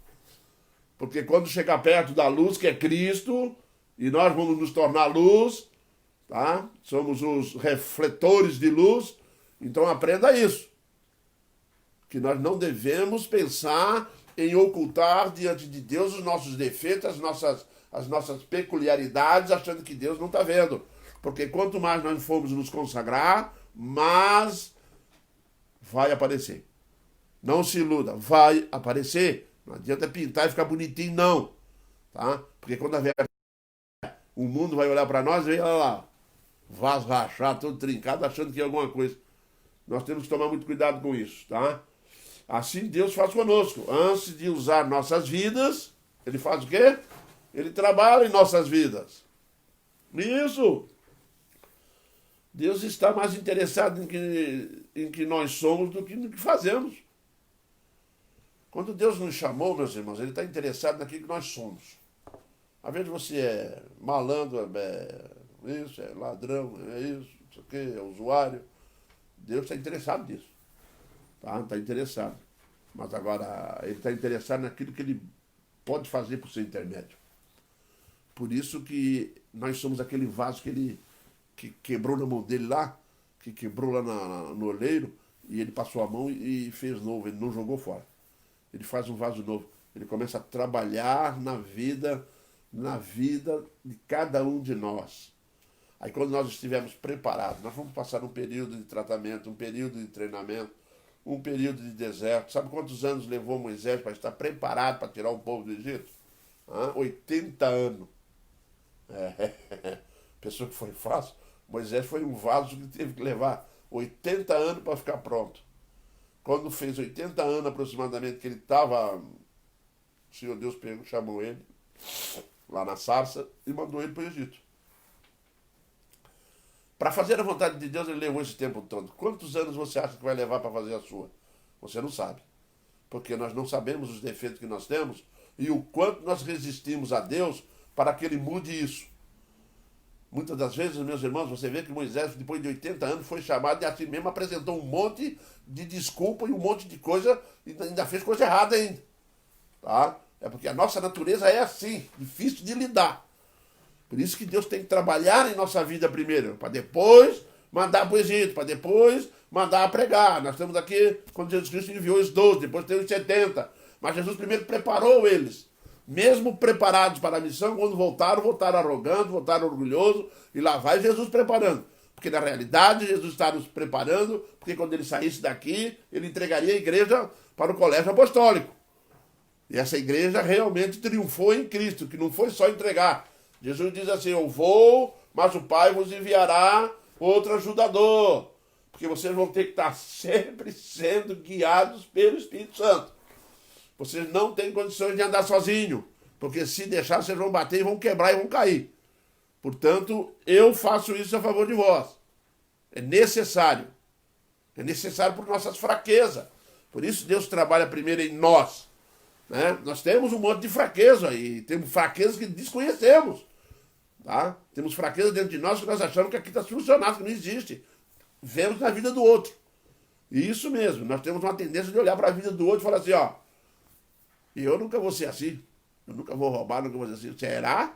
Porque quando chegar perto da luz, que é Cristo, e nós vamos nos tornar luz, tá? Somos os refletores de luz, então aprenda isso. Que nós não devemos pensar em ocultar diante de Deus os nossos defeitos, as nossas peculiaridades, achando que Deus não está vendo. Porque quanto mais nós formos nos consagrar, mais vai aparecer. Não se iluda, vai aparecer. Não adianta pintar e ficar bonitinho, não. Tá? Porque quando o mundo vai olhar para nós e olha lá, vaso rachado, todo trincado, achando que é alguma coisa. Nós temos que tomar muito cuidado com isso, tá? Assim Deus faz conosco. Antes de usar nossas vidas, Ele faz o quê? Ele trabalha em nossas vidas. Isso. Deus está mais interessado em que nós somos do que no que fazemos. Quando Deus nos chamou, meus irmãos, Ele está interessado naquilo que nós somos. Às vezes você é malandro, isso, é ladrão, é isso, não sei o quê, é usuário. Deus está interessado nisso. Tá? Está interessado. Mas agora, Ele está interessado naquilo que Ele pode fazer por seu intermédio. Por isso que nós somos aquele vaso que quebrou na mão dele lá, que quebrou lá no oleiro, e ele passou a mão e fez novo, ele não jogou fora. Ele faz um vaso novo. Ele começa a trabalhar na vida de cada um de nós. Aí quando nós estivermos preparados, nós vamos passar um período de tratamento, um período de treinamento, um período de deserto. Sabe quantos anos levou Moisés para estar preparado para tirar o povo do Egito? 80 anos. Pessoa que foi fácil. Moisés foi um vaso que teve que levar 80 anos para ficar pronto. Quando fez 80 anos aproximadamente que ele estava, o Senhor Deus chamou ele lá na sarça e mandou ele para o Egito. Para fazer a vontade de Deus, ele levou esse tempo todo. Quantos anos você acha que vai levar para fazer a sua? Você não sabe. Porque nós não sabemos os defeitos que nós temos e o quanto nós resistimos a Deus para que Ele mude isso. Muitas das vezes, meus irmãos, você vê que Moisés, depois de 80 anos, foi chamado e assim mesmo apresentou um monte de desculpa e um monte de coisa e ainda fez coisa errada ainda. Tá? É porque a nossa natureza é assim, difícil de lidar. Por isso que Deus tem que trabalhar em nossa vida primeiro, para depois mandar para o Egito, para depois mandar a pregar. Nós estamos aqui, quando Jesus Cristo enviou os 12, depois tem os 70. Mas Jesus primeiro preparou eles. Mesmo preparados para a missão, quando voltaram arrogantes, voltaram orgulhosos, e lá vai Jesus preparando. Porque na realidade Jesus está nos preparando, porque quando ele saísse daqui, ele entregaria a igreja para o colégio apostólico. E essa igreja realmente triunfou em Cristo, que não foi só entregar. Jesus diz assim, eu vou, mas o Pai vos enviará outro ajudador. Porque vocês vão ter que estar sempre sendo guiados pelo Espírito Santo. Vocês não têm condições de andar sozinho, porque se deixar, vocês vão bater e vão quebrar e vão cair. Portanto, eu faço isso a favor de vós. É necessário. É necessário por nossas fraquezas. Por isso Deus trabalha primeiro em nós. Né? Nós temos um monte de fraqueza e temos fraquezas que desconhecemos. Tá? Temos fraqueza dentro de nós que nós achamos que aqui está solucionado, que não existe. Vemos na vida do outro. E isso mesmo, nós temos uma tendência de olhar para a vida do outro e falar assim, ó, eu nunca vou ser assim, eu nunca vou roubar, nunca vou ser assim. Será?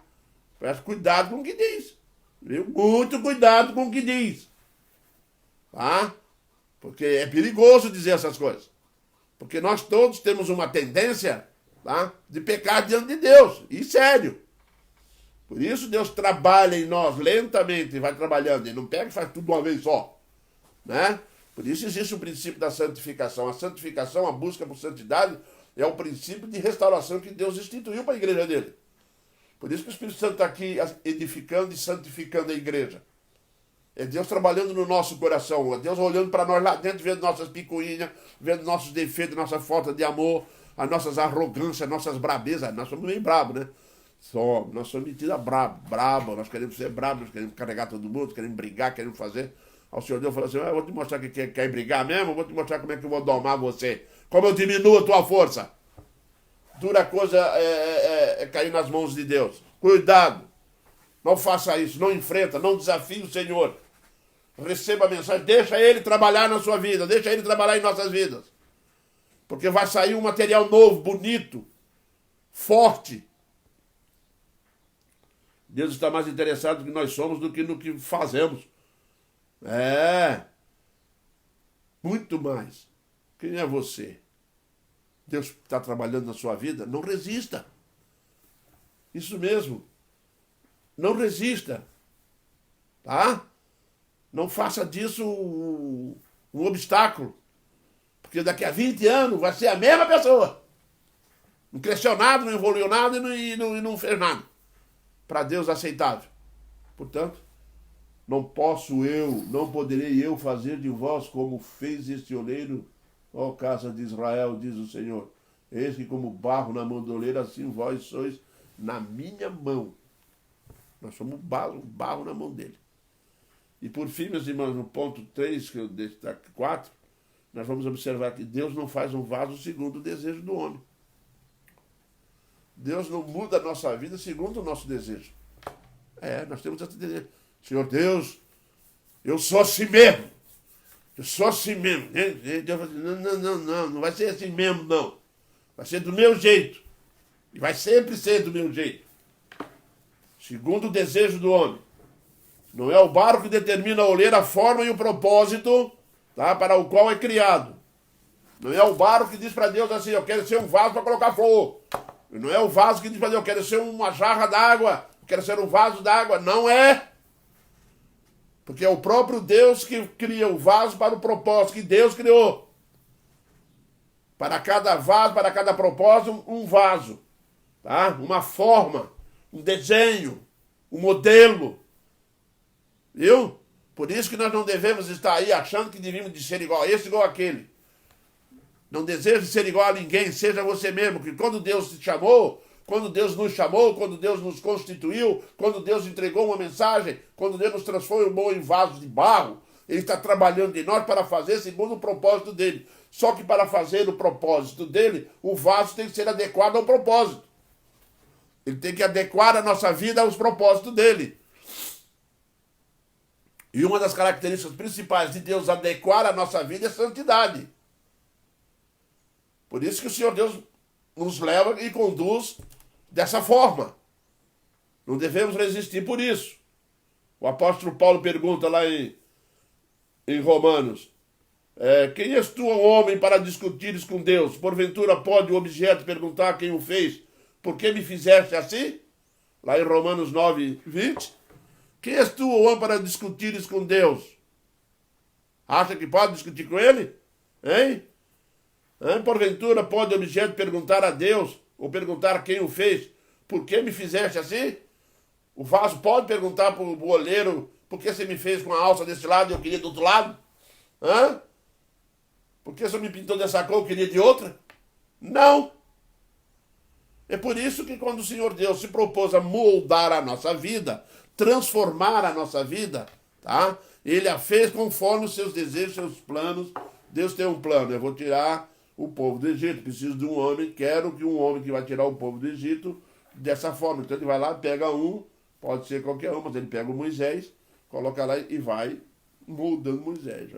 Preste cuidado com o que diz. Viu? Muito cuidado com o que diz. Tá? Porque é perigoso dizer essas coisas. Porque nós todos temos uma tendência, tá, de pecar diante de Deus. E sério. Por isso Deus trabalha em nós lentamente, vai trabalhando. Ele não pega e faz tudo de uma vez só. Né? Por isso existe o princípio da santificação. A santificação, a busca por santidade, é o princípio de restauração que Deus instituiu para a igreja dele. Por isso que o Espírito Santo está aqui edificando e santificando a igreja. É Deus trabalhando no nosso coração. É Deus olhando para nós lá dentro, vendo nossas picuinhas, vendo nossos defeitos, nossa falta de amor, as nossas arrogâncias, nossas brabezas. Nós somos meio brabos, né? Nós somos metidos brabo. Nós queremos ser brabos, nós queremos carregar todo mundo, queremos brigar, queremos fazer. Aí o Senhor Deus falou assim, eu vou te mostrar que quer brigar mesmo, eu vou te mostrar como é que eu vou domar você. como eu diminuo a tua força. Dura coisa é cair nas mãos de Deus. Cuidado. Não faça isso, não enfrenta, não desafie o Senhor. Receba a mensagem, deixa Ele trabalhar na sua vida, deixa Ele trabalhar em nossas vidas. Porque vai sair um material novo, bonito, forte. Deus está mais interessado no que nós somos do que no que fazemos. Muito mais. Quem é você? Deus está trabalhando na sua vida? Não resista. Isso mesmo. Não resista. Tá? Não faça disso um obstáculo. Porque daqui a 20 anos vai ser a mesma pessoa. Não cresceu nada, não evoluiu nada e não fez nada. Para Deus aceitável. Portanto, não poderei eu fazer de vós como fez este oleiro, ó casa de Israel, diz o Senhor. Eis que como barro na mão do oleiro, assim vós sois na minha mão. Nós somos barro na mão dele. E por fim, meus irmãos, no ponto 3, que eu destaco 4, nós vamos observar que Deus não faz um vaso segundo o desejo do homem. Deus não muda a nossa vida segundo o nosso desejo. Nós temos esse desejo. Senhor Deus, eu sou assim mesmo. Eu sou assim mesmo. Deus vai dizer, não vai ser assim mesmo, não. Vai ser do meu jeito. E vai sempre ser do meu jeito. Segundo o desejo do homem. Não é o barro que determina a oleira, a forma e o propósito, tá, para o qual é criado. Não é o barro que diz para Deus assim, eu quero ser um vaso para colocar flor. Não é o vaso que diz para Deus, eu quero ser uma jarra d'água, eu quero ser um vaso d'água. Não é. Porque é o próprio Deus que cria o vaso para o propósito que Deus criou. Para cada vaso, para cada propósito, um vaso. Tá? Uma forma, um desenho, um modelo. Viu? Por isso que nós não devemos estar aí achando que devíamos de ser igual a esse, igual àquele. Não deseje ser igual a ninguém, seja você mesmo. Porque quando Deus te chamou, quando Deus nos chamou, quando Deus nos constituiu, quando Deus entregou uma mensagem, quando Deus nos transformou em vasos de barro, Ele está trabalhando em nós para fazer segundo o propósito dele. Só que para fazer o propósito dele, o vaso tem que ser adequado ao propósito. Ele tem que adequar a nossa vida aos propósitos dele. E uma das características principais de Deus adequar a nossa vida é santidade. Por isso que o Senhor Deus nos leva e conduz dessa forma. Não devemos resistir por isso. O apóstolo Paulo pergunta lá em Romanos, quem és tu, homem, para discutires com Deus? Porventura pode o objeto perguntar quem o fez, por que me fizeste assim? Lá em Romanos 9, 20. Quem és tu, homem, para discutires com Deus? Acha que pode discutir com ele? Hein? Porventura pode o objeto perguntar a Deus, ou perguntar a quem o fez, por que me fizeste assim? O vaso pode perguntar para o oleiro, por que você me fez com a alça desse lado e eu queria do outro lado? Por que você me pintou dessa cor e eu queria de outra? Não. É por isso que quando o Senhor Deus se propôs a moldar a nossa vida, transformar a nossa vida, tá? Ele a fez conforme os seus desejos, seus planos. Deus tem um plano, eu vou tirar o povo do Egito, preciso de um homem, quero que um homem que vai tirar o povo do Egito dessa forma. Então ele vai lá, pega um, pode ser qualquer um, mas ele pega o Moisés, coloca lá e vai moldando Moisés,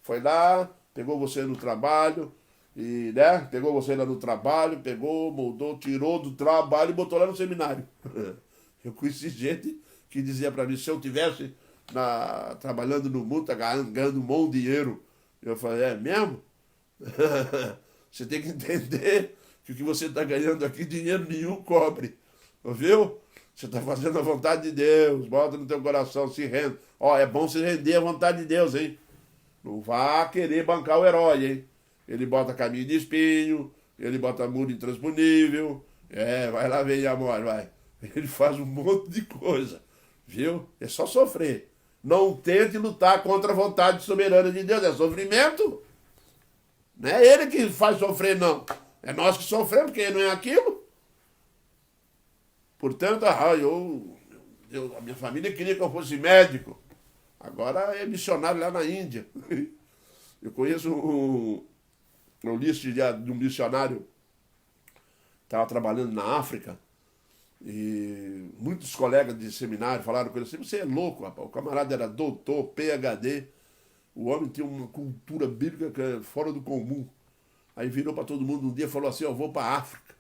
Foi lá, pegou você no trabalho, e, pegou você lá no trabalho, pegou, moldou, tirou do trabalho e botou lá no seminário. Eu conheci gente que dizia para mim, se eu tivesse trabalhando no mundo, ganhando um bom dinheiro. Eu falei, é mesmo? Você tem que entender que o que você está ganhando aqui, dinheiro nenhum cobre. Viu? Você está fazendo a vontade de Deus, bota no teu coração, se rende. É bom se render à vontade de Deus, hein? Não vá querer bancar o herói, hein? Ele bota caminho de espinho, ele bota muro intransponível, vai lá, vem amor, vai. Ele faz um monte de coisa, viu? É só sofrer. Não tente lutar contra a vontade soberana de Deus, é sofrimento. Não é ele que faz sofrer, não. É nós que sofremos, porque ele não é aquilo. Portanto, a minha família queria que eu fosse médico. Agora é missionário lá na Índia. Eu conheço Eu li esse dia de um missionário, estava trabalhando na África, e muitos colegas de seminário falaram com ele assim, você é louco, rapaz. O camarada era doutor, PhD, o homem tinha uma cultura bíblica que é fora do comum. Aí virou para todo mundo um dia e falou assim, eu vou para a África,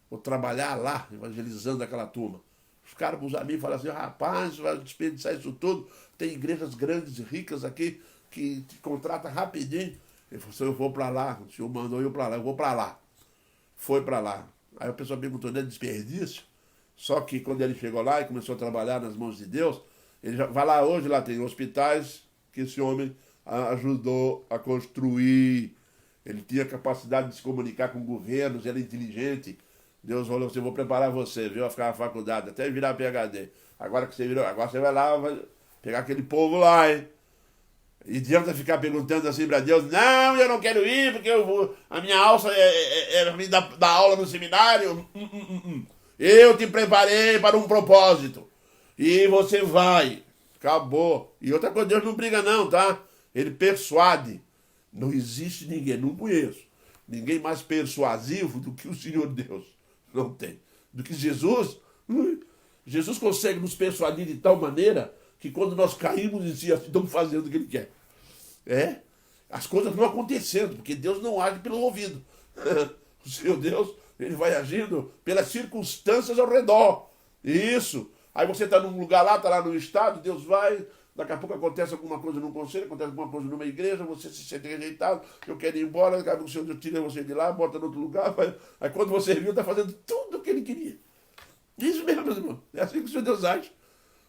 vou trabalhar lá, evangelizando aquela turma. Os caras, os amigos, falaram assim, rapaz, vai desperdiçar isso tudo, tem igrejas grandes e ricas aqui que te contratam rapidinho. Ele falou assim, eu vou para lá, o senhor mandou eu para lá, eu vou para lá. Foi para lá. Aí o pessoal perguntou, não é desperdício? Só que quando ele chegou lá e começou a trabalhar nas mãos de Deus, ele já vai lá hoje, lá tem hospitais que esse homem ajudou a construir. Ele tinha capacidade de se comunicar com governos, ele é inteligente. Deus falou assim, vou preparar você, viu, a ficar na faculdade, até virar PhD. Agora que você virou, agora você vai lá, vai pegar aquele povo lá, hein? E adianta ficar perguntando assim para Deus, não, eu não quero ir, porque eu vou, a minha alça é me dar aula no seminário. Eu te preparei para um propósito. E você vai. Acabou. E outra coisa, Deus não briga não, tá? Ele persuade. Não existe ninguém, não conheço, ninguém mais persuasivo do que o Senhor Deus. Não tem. Do que Jesus. Jesus consegue nos persuadir de tal maneira que quando nós caímos em si, estamos fazendo o que Ele quer. As coisas não acontecendo, porque Deus não age pelo ouvido. O Senhor Deus, Ele vai agindo pelas circunstâncias ao redor. Isso. Aí você está num lugar lá, está lá no estado, Deus vai, daqui a pouco acontece alguma coisa num conselho, acontece alguma coisa numa igreja, você se sente rejeitado, eu quero ir embora, daqui a pouco o Senhor Deus tira você de lá, bota em outro lugar, vai. Aí quando você viu, está fazendo tudo o que Ele queria. Isso mesmo, meus irmãos. É assim que o Senhor Deus age.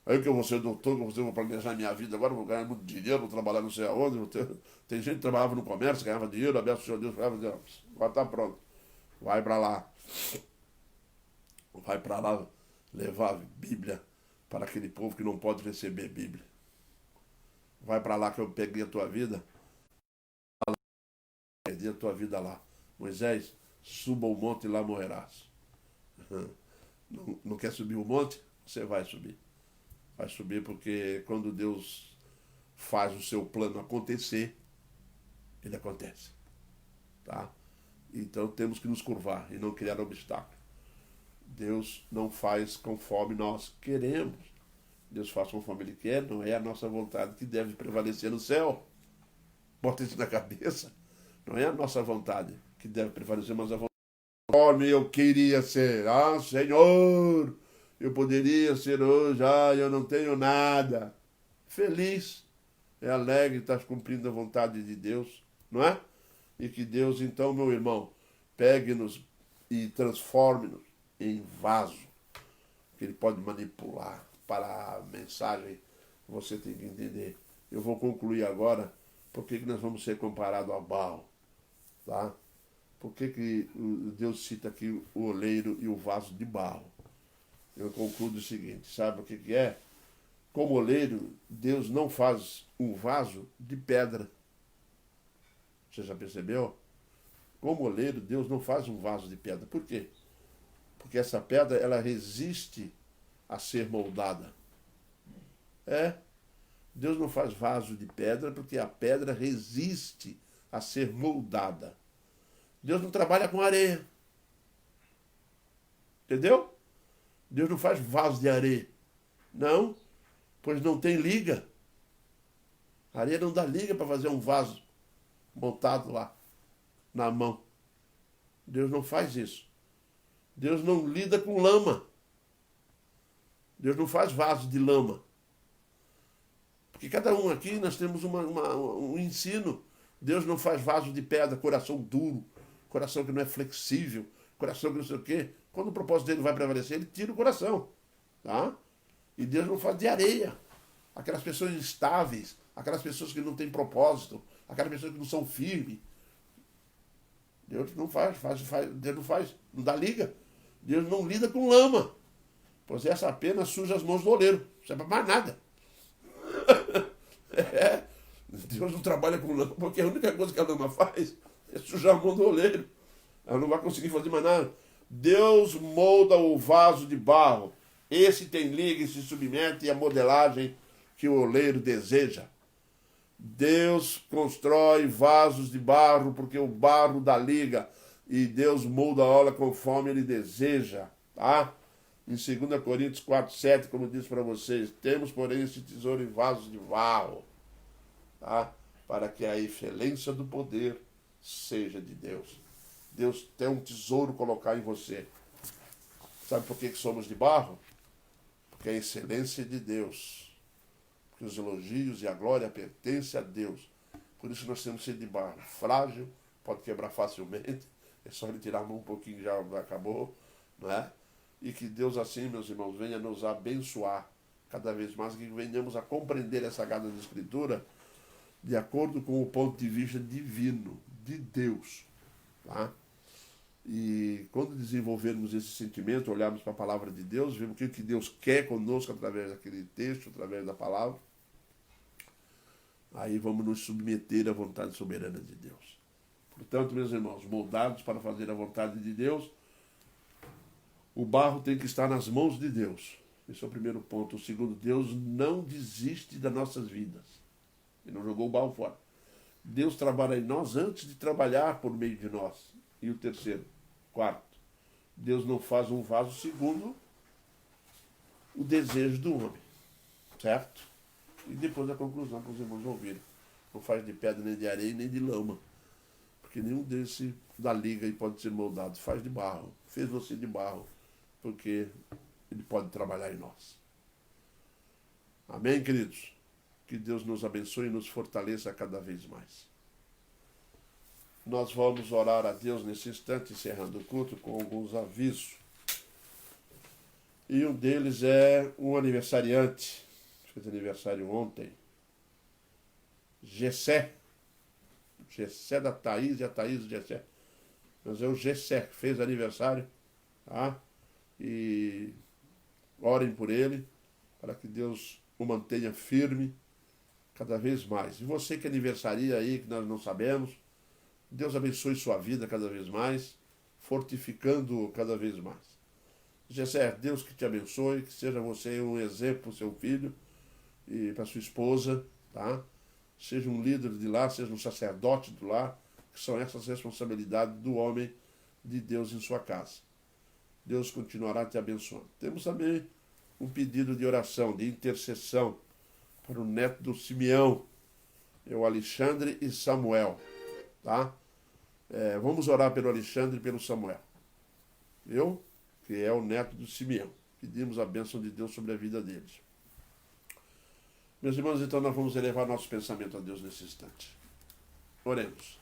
Aí que eu vou ser doutor, que eu vou planejar minha vida agora, vou ganhar muito dinheiro, vou trabalhar não sei aonde. Tem gente que trabalhava no comércio, ganhava dinheiro, aberto o Senhor Deus, falava, agora está pronto. Vai para lá. Vai para lá levar Bíblia para aquele povo que não pode receber Bíblia. Vai para lá que eu peguei a tua vida. Perdi a tua vida lá. Moisés, suba o monte e lá morrerás. Não quer subir o monte? Você vai subir. Vai subir porque quando Deus faz o seu plano acontecer, ele acontece. Tá? Então temos que nos curvar e não criar obstáculo. Deus não faz conforme nós queremos. Deus faz conforme Ele quer, não é a nossa vontade que deve prevalecer no céu. Bota isso na cabeça. Não é a nossa vontade que deve prevalecer, mas a vontade conforme eu queria ser. Ah, Senhor, eu poderia ser hoje, eu não tenho nada. Feliz, é alegre estar cumprindo a vontade de Deus, não é? E que Deus, então, meu irmão, pegue-nos e transforme-nos em vaso, que Ele pode manipular para a mensagem que você tem que entender. Eu vou concluir agora, por que nós vamos ser comparados a Baal, tá? Por que Deus cita aqui o oleiro e o vaso de barro? Eu concluo o seguinte, sabe o que é? Como oleiro, Deus não faz um vaso de pedra. Você já percebeu? Como oleiro, Deus não faz um vaso de pedra. Por quê? Porque essa pedra, ela resiste a ser moldada. Deus não faz vaso de pedra porque a pedra resiste a ser moldada. Deus não trabalha com areia. Entendeu? Deus não faz vaso de areia. Não, pois não tem liga. A areia não dá liga para fazer um vaso montado lá, na mão. Deus não faz isso. Deus não lida com lama. Deus não faz vaso de lama. Porque cada um aqui nós temos um ensino. Deus não faz vaso de pedra, coração duro, coração que não é flexível, coração que não sei o quê. Quando o propósito dele vai prevalecer, ele tira o coração. Tá? E Deus não faz de areia. Aquelas pessoas instáveis, aquelas pessoas que não têm propósito, aquelas pessoas que não são firmes. Deus não faz, Deus não faz, não dá liga. Deus não lida com lama. Pois essa apenas suja as mãos do oleiro. Não serve para mais nada. Deus não trabalha com lama, porque a única coisa que a lama faz é sujar a mão do oleiro. Ela não vai conseguir fazer mais nada. Deus molda o vaso de barro. Esse tem liga e se submete à modelagem que o oleiro deseja. Deus constrói vasos de barro, porque o barro dá liga, e Deus molda a obra conforme Ele deseja, tá? Em 2 Coríntios 4:7, como eu disse para vocês, temos, porém, esse tesouro em vasos de barro, tá? Para que a excelência do poder seja de Deus. Deus tem um tesouro colocar em você. Sabe por que somos de barro? Porque a excelência é de Deus. Porque os elogios e a glória pertencem a Deus. Por isso nós temos que ser de barro. Frágil, pode quebrar facilmente. É só ele tirar a mão um pouquinho já acabou. Não é? E que Deus assim, meus irmãos, venha nos abençoar cada vez mais. Que venhamos a compreender essa Sagrada Escritura de acordo com o ponto de vista divino, de Deus. Tá? E quando desenvolvermos esse sentimento, olharmos para a palavra de Deus, vemos o que Deus quer conosco através daquele texto, através da palavra, aí vamos nos submeter à vontade soberana de Deus. Portanto, meus irmãos, moldados para fazer a vontade de Deus, o barro tem que estar nas mãos de Deus. Esse é o primeiro ponto. O segundo, Deus não desiste das nossas vidas. Ele não jogou o barro fora. Deus trabalha em nós antes de trabalhar por meio de nós. E o terceiro, quarto, Deus não faz um vaso segundo o desejo do homem. Certo? E depois a conclusão que os irmãos ouviram. Não faz de pedra, nem de areia, nem de lama. Porque nenhum desse da liga aí pode ser moldado. Faz de barro. Fez você de barro. Porque ele pode trabalhar em nós. Amém, queridos? Que Deus nos abençoe e nos fortaleça cada vez mais. Nós vamos orar a Deus nesse instante, encerrando o culto, com alguns avisos. E um deles é um aniversariante. Fez aniversário ontem. Gessé. Gessé da Thaís e a Thaís do Gessé. Mas é o Gessé que fez aniversário. Tá? E orem por ele, para que Deus o mantenha firme cada vez mais. E você que aniversaria aí, que nós não sabemos, Deus abençoe sua vida cada vez mais, fortificando-o cada vez mais. Gessé, Deus que te abençoe, que seja você um exemplo para o seu filho e para sua esposa, tá? Seja um líder de lar, seja um sacerdote do lar, que são essas responsabilidades do homem de Deus em sua casa. Deus continuará te abençoando. Temos também um pedido de oração, de intercessão para o neto do Simeão, é o Alexandre e Samuel, tá? Vamos orar pelo Alexandre e pelo Samuel. Que é o neto do Simeão. Pedimos a bênção de Deus sobre a vida deles. Meus irmãos, então nós vamos elevar nosso pensamento a Deus nesse instante. Oremos.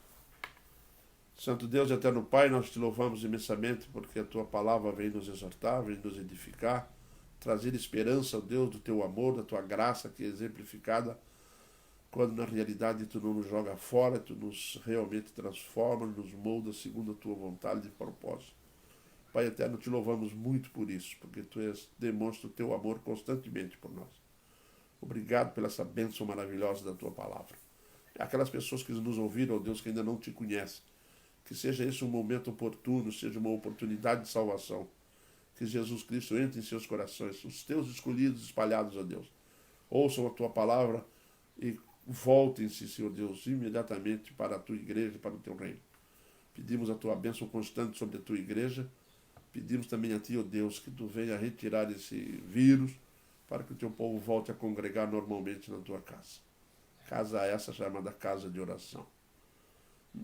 Santo Deus e eterno Pai, nós te louvamos imensamente porque a tua palavra vem nos exortar, vem nos edificar, trazer esperança, ó Deus, do teu amor, da tua graça que é exemplificada, quando na realidade tu não nos joga fora, tu nos realmente transforma, nos molda segundo a tua vontade e propósito. Pai eterno, te louvamos muito por isso, porque tu demonstra o teu amor constantemente por nós. Obrigado pela essa bênção maravilhosa da tua palavra. Aquelas pessoas que nos ouviram, ó Deus, que ainda não te conhecem, que seja esse um momento oportuno, seja uma oportunidade de salvação. Que Jesus Cristo entre em seus corações, os teus escolhidos espalhados, ó Deus. Ouçam a tua palavra e voltem-se, Senhor Deus, imediatamente para a tua igreja, para o teu reino. Pedimos a tua bênção constante sobre a tua igreja. Pedimos também a ti, ó Deus, que tu venha retirar esse vírus para que o teu povo volte a congregar normalmente na tua casa. Casa essa chamada casa de oração.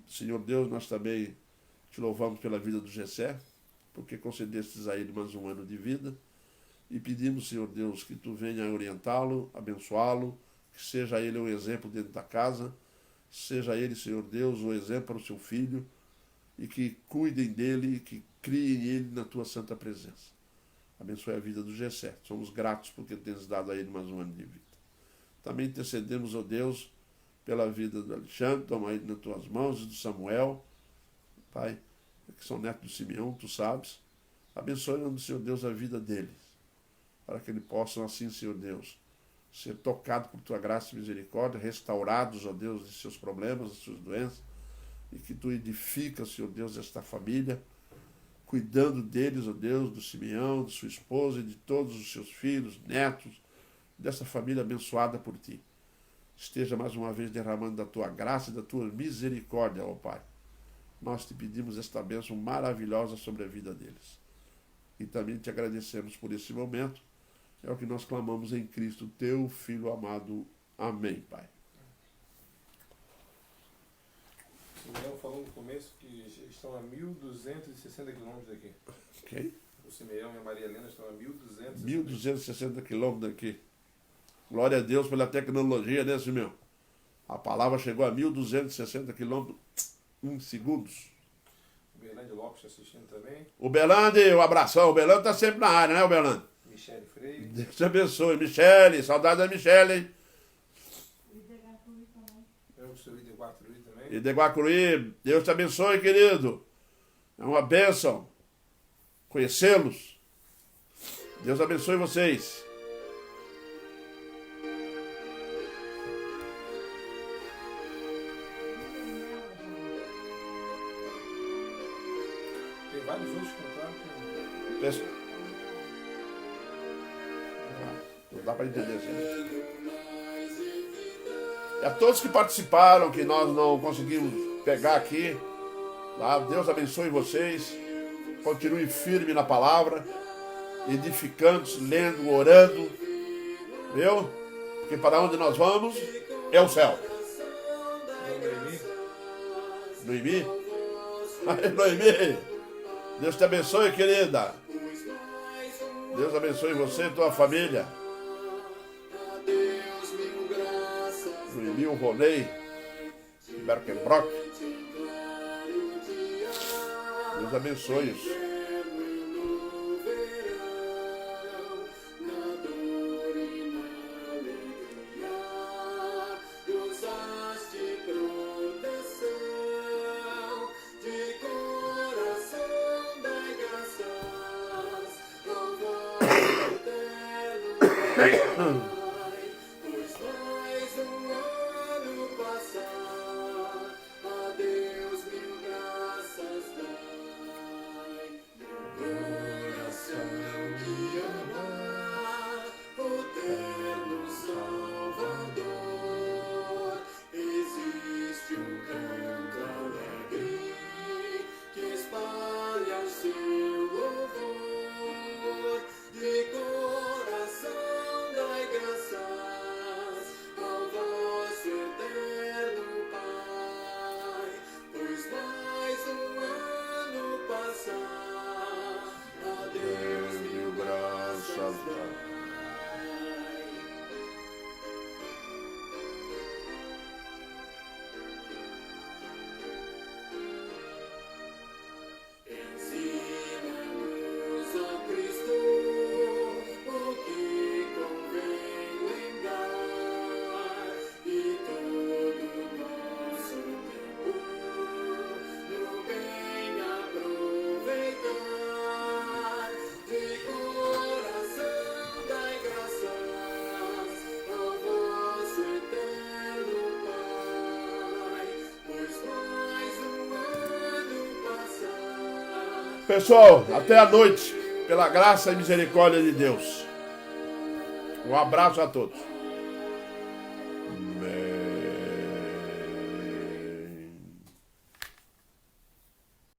Senhor Deus, nós também te louvamos pela vida do Gessé, porque concedestes a ele mais um ano de vida, e pedimos, Senhor Deus, que tu venha orientá-lo, abençoá-lo, que seja ele um exemplo dentro da casa, seja ele, Senhor Deus, um exemplo para o seu filho, e que cuidem dele, e que criem ele na tua santa presença. Abençoe a vida do Gessé. Somos gratos porque tens dado a ele mais um ano de vida. Também intercedemos, ó Deus, pela vida do Alexandre, toma ele nas tuas mãos, e do Samuel, Pai, que são netos do Simeão, tu sabes. Abençoe, Senhor Deus, a vida deles, para que eles possam assim, Senhor Deus, ser tocados por tua graça e misericórdia, restaurados, ó Deus, de seus problemas, de suas doenças, e que tu edificas, Senhor Deus, esta família, cuidando deles, ó Deus, do Simeão, de sua esposa e de todos os seus filhos, netos, dessa família abençoada por ti. esteja mais uma vez derramando da tua graça e da tua misericórdia, ó Pai. Nós te pedimos esta bênção maravilhosa sobre a vida deles. E também te agradecemos por esse momento. É o que nós clamamos em Cristo, teu Filho amado. Amém, Pai. O Simeão falou no começo que estão a 1.260 quilômetros daqui. Ok? O Simeão e a Maria Helena estão a 1.260. 1.260 quilômetros daqui. Glória a Deus pela tecnologia, né, Simeão? A palavra chegou a 1.260 quilômetros em segundos. O Berlândia Lopes assistindo também. O Belande, um abração. O Belande está sempre na área, né, o Belande? Michele Freire. Deus te abençoe. Michele, saudade da Michele. Eu sou o Ide Guatruí também. E de Guacuruí, Deus te abençoe, querido. É uma bênção conhecê-los. Deus abençoe vocês. Tem vários outros contratos. Peço. Não dá para entender assim. E a todos que participaram, que nós não conseguimos pegar aqui, tá? Deus abençoe vocês. Continue firme na palavra, edificando-se, lendo, orando. Viu? Porque para onde nós vamos é o céu. Noemi? Noemi! Deus te abençoe, querida. Deus abençoe você e tua família. Noemi, o Ronei, Berkenbrock. Deus abençoe-os. Pessoal, até a noite, pela graça e misericórdia de Deus. Um abraço a todos.